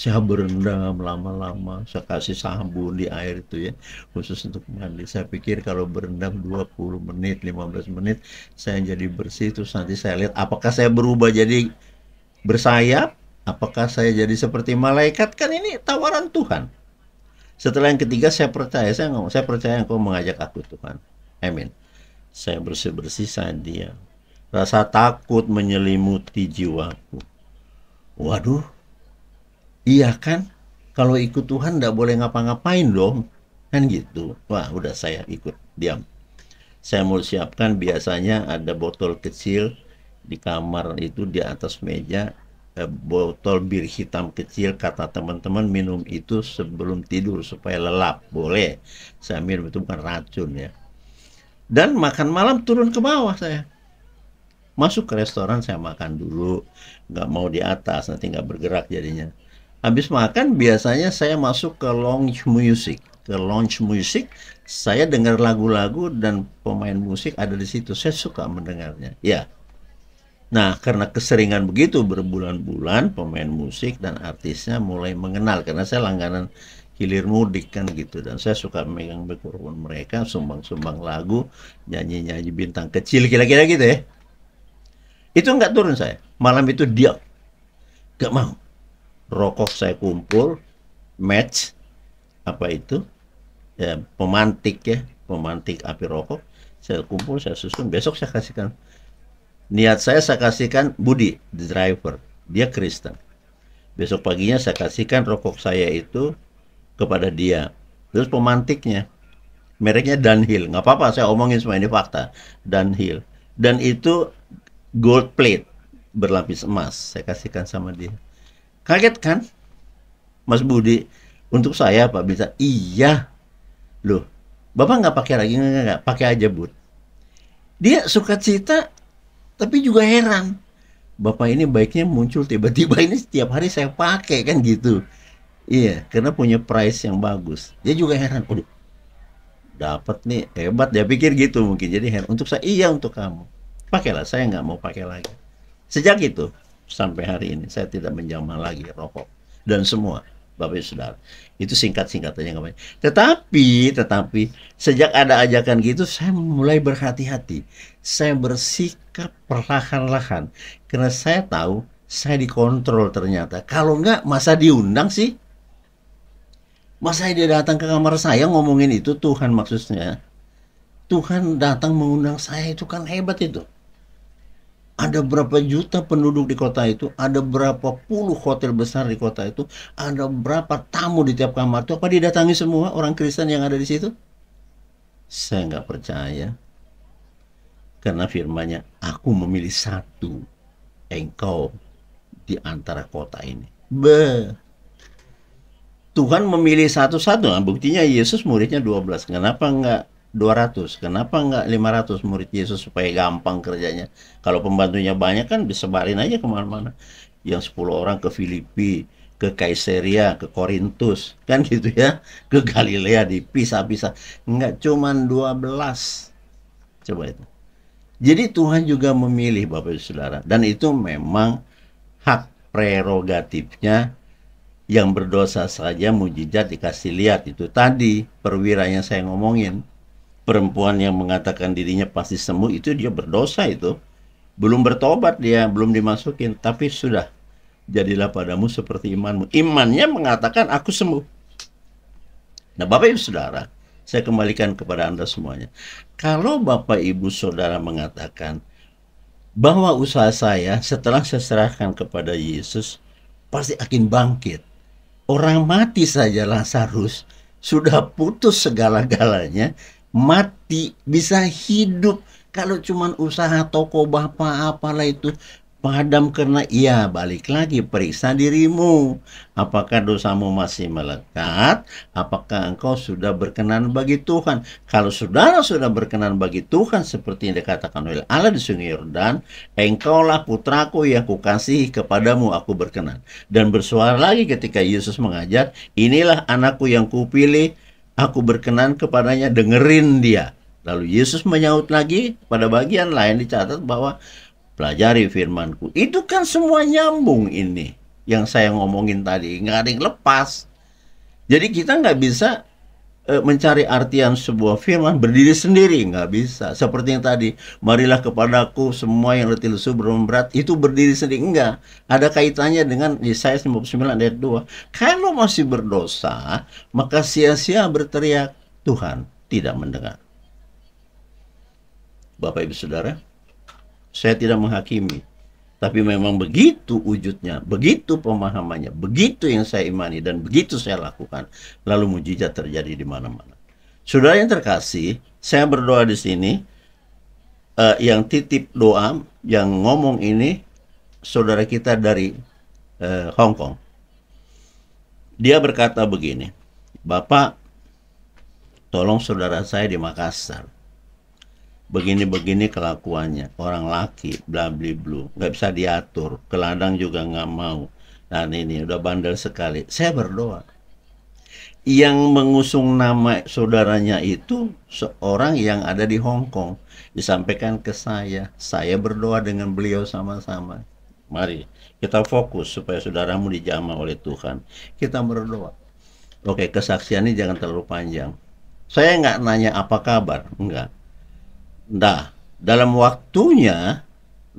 Saya berendam lama-lama, saya kasih sabun di air itu ya, khusus untuk mandi. Saya pikir kalau berendam 20 menit, 15 menit, saya jadi bersih. Terus nanti saya lihat apakah saya berubah jadi bersayap, apakah saya jadi seperti malaikat. Kan ini tawaran Tuhan. Setelah yang ketiga saya percaya, saya ngomong, saya percaya Engkau mengajak aku Tuhan. Amin. Saya bersih-bersih, saya diam. Rasa takut menyelimuti jiwaku. Waduh, iya kan? Kalau ikut Tuhan nggak boleh ngapa-ngapain dong. Kan gitu. Wah, udah saya ikut. Diam. Saya mau siapkan, biasanya ada botol kecil di kamar itu di atas meja. Botol bir hitam kecil, kata teman-teman minum itu sebelum tidur supaya lelap. Boleh. Saya minum, itu bukan racun ya. Dan makan malam turun ke bawah saya. Masuk ke restoran saya makan dulu. Nggak mau di atas, nanti nggak bergerak jadinya. Habis makan biasanya saya masuk ke lounge music. Ke lounge music, saya dengar lagu-lagu dan pemain musik ada di situ. Saya suka mendengarnya. Ya. Nah, karena keseringan begitu berbulan-bulan, pemain musik dan artisnya mulai mengenal. Karena saya langganan hilir mudik kan gitu. Dan saya suka megang mikrofon mereka, sumbang-sumbang lagu, nyanyi-nyanyi bintang kecil, kira-kira gitu ya. Itu nggak turun saya. Malam itu diam. Nggak mau. Rokok saya kumpul, match, apa itu, ya, pemantik api rokok. Saya kumpul, saya susun, besok saya kasihkan. Niat saya kasihkan Budi, the driver. Dia Kristen. Besok paginya saya kasihkan rokok saya itu kepada dia. Terus pemantiknya, mereknya Dunhill. Nggak apa-apa, saya omongin semua ini fakta. Dunhill. Dan itu gold plate, berlapis emas. Saya kasihkan sama dia. Kaget kan, Mas Budi? Untuk saya Pak bisa, iya. Loh, Bapak nggak pakai lagi? Nggak, pakai aja Bud. Dia suka cita, tapi juga heran. Bapak ini baiknya muncul tiba-tiba ini setiap hari saya pakai kan gitu. Iya, karena punya price yang bagus. Dia juga heran, waduh, dapat nih, hebat. Dia pikir gitu mungkin. Jadi heran. Untuk saya, iya untuk kamu. Pakailah, saya nggak mau pakai lagi. Sejak itu, sampai hari ini, saya tidak menjamal lagi rokok. Dan semua, Bapak Ibu Saudara. Itu singkat-singkatannya nggak banyak. Tetapi, sejak ada ajakan gitu, saya mulai berhati-hati. Saya bersikap perlahan-lahan. Karena saya tahu, saya dikontrol ternyata. Kalau nggak, masa diundang sih? Masa dia datang ke kamar saya ngomongin itu, Tuhan maksudnya. Tuhan datang mengundang saya, itu kan hebat itu. Ada berapa juta penduduk di kota itu, ada berapa puluh hotel besar di kota itu, ada berapa tamu di tiap kamar itu, apa didatangi semua orang Kristen yang ada di situ? Saya nggak percaya. Karena firman-Nya, aku memilih satu, engkau di antara kota ini. Tuhan memilih satu-satu. Nah, buktinya Yesus muridnya 12. Kenapa enggak 200? Kenapa enggak 500 murid Yesus supaya gampang kerjanya? Kalau pembantunya banyak kan disebarin aja kemana-mana. Yang 10 orang ke Filipi, ke Kaisaria, ke Korintus. Kan gitu ya. Ke Galilea dipisah-pisah. Enggak, cuman 12. Coba itu. Jadi Tuhan juga memilih Bapak Ibu Saudara. Dan itu memang hak prerogatifnya. Yang berdosa saja mujizat dikasih lihat. Itu tadi perwira yang saya ngomongin. Perempuan yang mengatakan dirinya pasti sembuh, itu dia berdosa itu. Belum bertobat dia, belum dimasukin. Tapi sudah, jadilah padamu seperti imanmu. Imannya mengatakan aku sembuh. Nah Bapak Ibu Saudara, saya kembalikan kepada Anda semuanya. Kalau Bapak Ibu Saudara mengatakan bahwa usaha saya setelah saya serahkan kepada Yesus pasti akan bangkit. Orang mati saja Lazarus sudah putus segala-galanya, mati bisa hidup. Kalau cuma usaha toko bapak apalah itu padam karena iya, balik lagi periksa dirimu. Apakah dosamu masih melekat? Apakah engkau sudah berkenan bagi Tuhan? Kalau saudara sudah berkenan bagi Tuhan seperti yang dikatakan oleh Allah di Sungai Yordan, engkaulah putraku yang kukasihi, kepadamu aku berkenan. Dan bersuara lagi ketika Yesus mengajar, inilah anakku yang kupilih, aku berkenan kepadanya, dengerin dia. Lalu Yesus menyaut lagi, pada bagian lain dicatat bahwa pelajari firmanku. Itu kan semua nyambung ini. Yang saya ngomongin tadi. Nggak ada yang lepas. Jadi kita nggak bisa mencari artian sebuah firman berdiri sendiri. Nggak bisa. Seperti yang tadi. Marilah kepadaku semua yang letih lesu berat. Itu berdiri sendiri. Enggak. Ada kaitannya dengan Yesaya 59 ayat 2. Kalau masih berdosa, maka sia-sia berteriak, Tuhan tidak mendengar. Bapak Ibu Saudara, saya tidak menghakimi, tapi memang begitu wujudnya, begitu pemahamannya, begitu yang saya imani, dan begitu saya lakukan. Lalu mujizat terjadi di mana-mana. Saudara yang terkasih, saya berdoa di sini, yang titip doa, yang ngomong ini, saudara kita dari Hong Kong. Dia berkata begini, Bapak, tolong saudara saya di Makassar. Begini-begini kelakuannya, orang laki, bla bla bla, nggak bisa diatur, ke ladang juga nggak mau, dan ini udah bandel sekali. Saya berdoa. Yang mengusung nama saudaranya itu seorang yang ada di Hong Kong, disampaikan ke saya berdoa dengan beliau sama-sama. Mari kita fokus supaya saudaramu dijamah oleh Tuhan. Kita berdoa. Oke, kesaksiannya jangan terlalu panjang. Saya nggak nanya apa kabar, enggak. Nah, dalam waktunya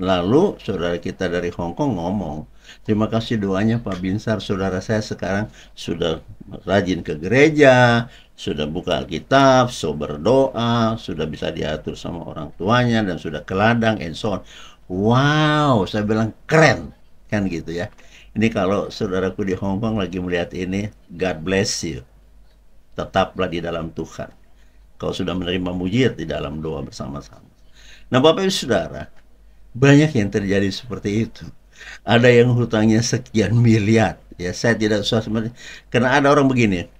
Lalu saudara kita dari Hong Kong ngomong, terima kasih doanya Pak Binsar, saudara saya sekarang sudah rajin ke gereja, sudah buka Alkitab, so berdoa, sudah bisa diatur sama orang tuanya, dan sudah ke ladang, and so on. Wow, saya bilang keren, kan gitu ya. Ini kalau saudaraku di Hong Kong lagi melihat ini, God bless you. Tetaplah di dalam Tuhan. Kau sudah menerima mujizat di dalam doa bersama-sama. Nah Bapak Ibu Saudara, banyak yang terjadi seperti itu. Ada yang hutangnya sekian miliar. Ya, saya tidak usah sebenarnya. Karena ada orang begini.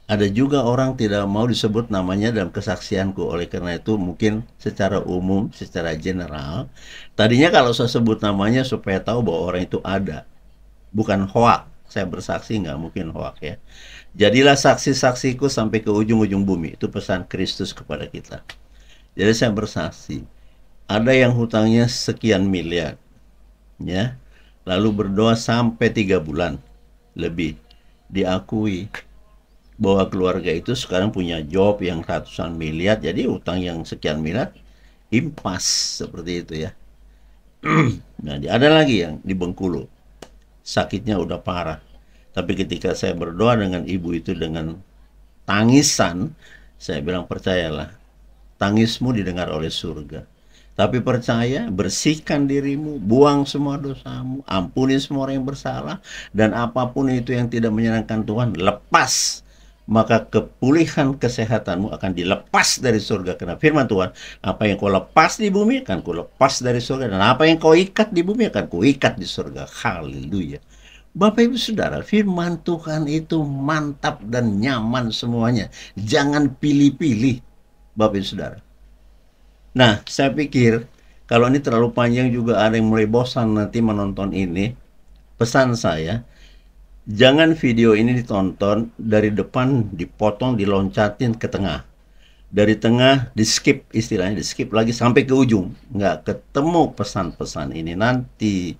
Ada juga orang tidak mau disebut namanya dalam kesaksianku. Oleh karena itu mungkin secara umum, secara general. Tadinya kalau saya sebut namanya supaya tahu bahwa orang itu ada. Bukan hoak. Saya bersaksi nggak mungkin hoak ya. Jadilah saksi-saksiku sampai ke ujung-ujung bumi. Itu pesan Kristus kepada kita. Jadi saya bersaksi. Ada yang hutangnya sekian miliar, ya, lalu berdoa sampai 3 bulan lebih, diakui bahwa keluarga itu sekarang punya job yang ratusan miliar, jadi hutang yang sekian miliar impas seperti itu ya. Nah, ada lagi yang di Bengkulu, sakitnya udah parah, tapi ketika saya berdoa dengan ibu itu dengan tangisan, saya bilang percayalah, tangismu didengar oleh surga. Tapi percaya, bersihkan dirimu, buang semua dosamu, ampuni semua orang yang bersalah, dan apapun itu yang tidak menyenangkan Tuhan, lepas. Maka kepulihan kesehatanmu akan dilepas dari surga. Karena firman Tuhan, apa yang kau lepas di bumi akan kau lepas dari surga, dan apa yang kau ikat di bumi akan kau ikat di surga. Haleluya. Bapak Ibu Saudara, firman Tuhan itu mantap dan nyaman semuanya. Jangan pilih-pilih, Bapak Ibu Saudara. Nah, saya pikir kalau ini terlalu panjang juga ada yang mulai bosan nanti menonton ini. Pesan saya, jangan video ini ditonton dari depan, dipotong, diloncatin ke tengah. Dari tengah di skip, istilahnya di skip lagi sampai ke ujung. Nggak ketemu pesan-pesan ini nanti.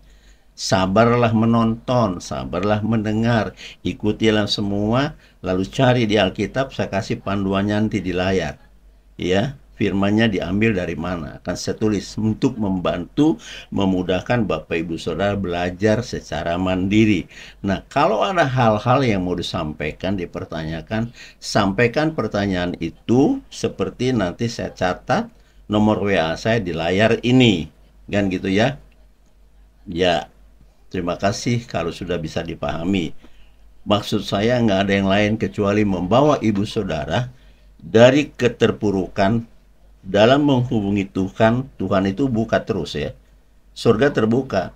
Sabarlah menonton, sabarlah mendengar, ikutilah semua, lalu cari di Alkitab, saya kasih panduannya nanti di layar. Ya, firmannya diambil dari mana, akan saya tulis untuk membantu, memudahkan Bapak Ibu Saudara belajar secara mandiri. Nah, kalau ada hal-hal yang mau disampaikan, dipertanyakan, sampaikan pertanyaan itu seperti nanti saya catat nomor WA saya di layar ini, kan gitu ya. Ya, terima kasih kalau sudah bisa dipahami. Maksud saya nggak ada yang lain kecuali membawa ibu saudara dari keterpurukan dalam menghubungi Tuhan. Tuhan itu buka terus ya. Surga terbuka.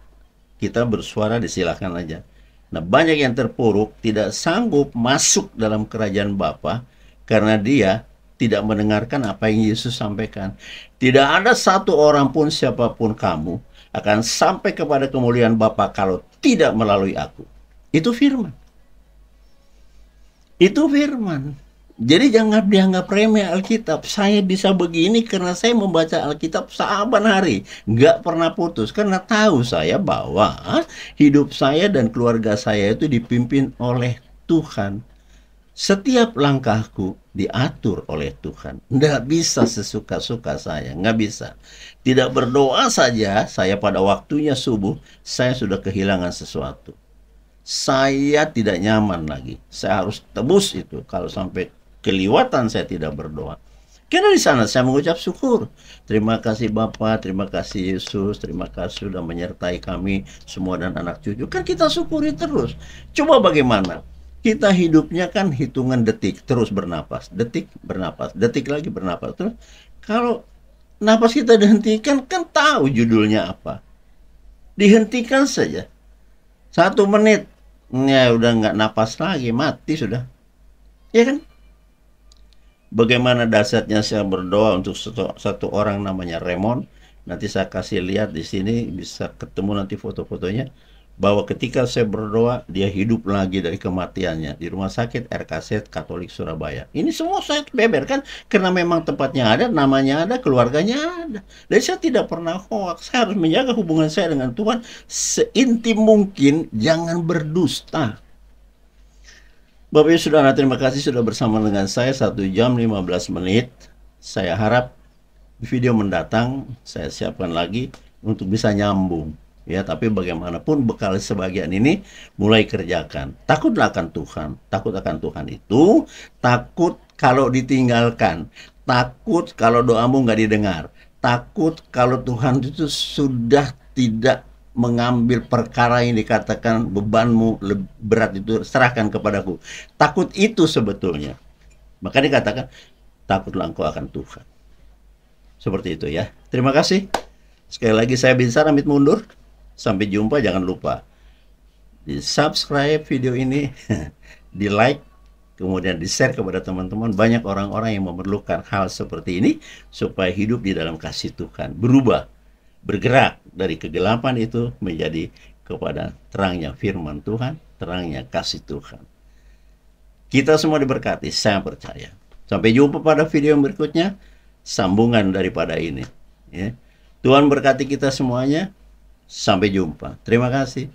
Kita bersuara, disilahkan aja. Nah, banyak yang terpuruk tidak sanggup masuk dalam kerajaan Bapa karena dia tidak mendengarkan apa yang Yesus sampaikan. Tidak ada satu orang pun siapapun kamu akan sampai kepada kemuliaan Bapa kalau tidak melalui aku. Itu firman. Itu firman. Jadi jangan dianggap remeh Alkitab. Saya bisa begini karena saya membaca Alkitab saban hari. Nggak pernah putus. Karena tahu saya bahwa hidup saya dan keluarga saya itu dipimpin oleh Tuhan. Setiap langkahku diatur oleh Tuhan. Nggak bisa sesuka-suka saya. Nggak bisa. Tidak berdoa saja, saya pada waktunya subuh, saya sudah kehilangan sesuatu. Saya tidak nyaman lagi. Saya harus tebus itu. Kalau sampai keliwatan saya tidak berdoa. Karena di sana saya mengucap syukur. Terima kasih Bapa, terima kasih Yesus, terima kasih sudah menyertai kami semua dan anak cucu. Kan kita syukuri terus. Coba bagaimana? Kita hidupnya kan hitungan detik, terus bernapas. Detik, bernapas. Detik lagi bernapas. Terus kalau napas kita dihentikan, kan tahu judulnya apa. Dihentikan saja. 1 menit. Ya udah nggak napas lagi, mati sudah. Ya kan? Bagaimana dasarnya saya berdoa untuk satu orang namanya Raymond. Nanti saya kasih lihat di sini, bisa ketemu nanti foto-fotonya. Bahwa ketika saya berdoa, dia hidup lagi dari kematiannya di rumah sakit RKZ Katolik Surabaya. Ini semua saya beberkan karena memang tempatnya ada, namanya ada, keluarganya ada. Dan saya tidak pernah hoax. Saya harus menjaga hubungan saya dengan Tuhan seintim mungkin, jangan berdusta. Bapak Ibu Saudara, terima kasih sudah bersama dengan saya 1 jam 15 menit. Saya harap video mendatang saya siapkan lagi untuk bisa nyambung. Ya, tapi bagaimanapun bekal sebagian ini mulai kerjakan. Takutlah akan Tuhan. Takut akan Tuhan itu takut kalau ditinggalkan. Takut kalau doamu nggak didengar. Takut kalau Tuhan itu sudah tidak mengambil perkara yang dikatakan bebanmu berat itu serahkan kepadaku. Takut itu sebetulnya. Maka dikatakan takutlah engkau akan Tuhan. Seperti itu ya. Terima kasih. Sekali lagi saya Binsar pamit mundur. Sampai jumpa, jangan lupa di subscribe video ini, di like, kemudian di share kepada teman-teman. Banyak orang-orang yang memerlukan hal seperti ini supaya hidup di dalam kasih Tuhan, berubah, bergerak dari kegelapan itu menjadi kepada terangnya firman Tuhan, terangnya kasih Tuhan. Kita semua diberkati, saya percaya. Sampai jumpa pada video yang berikutnya, sambungan daripada ini. Ya. Tuhan berkati kita semuanya. Sampai jumpa. Terima kasih.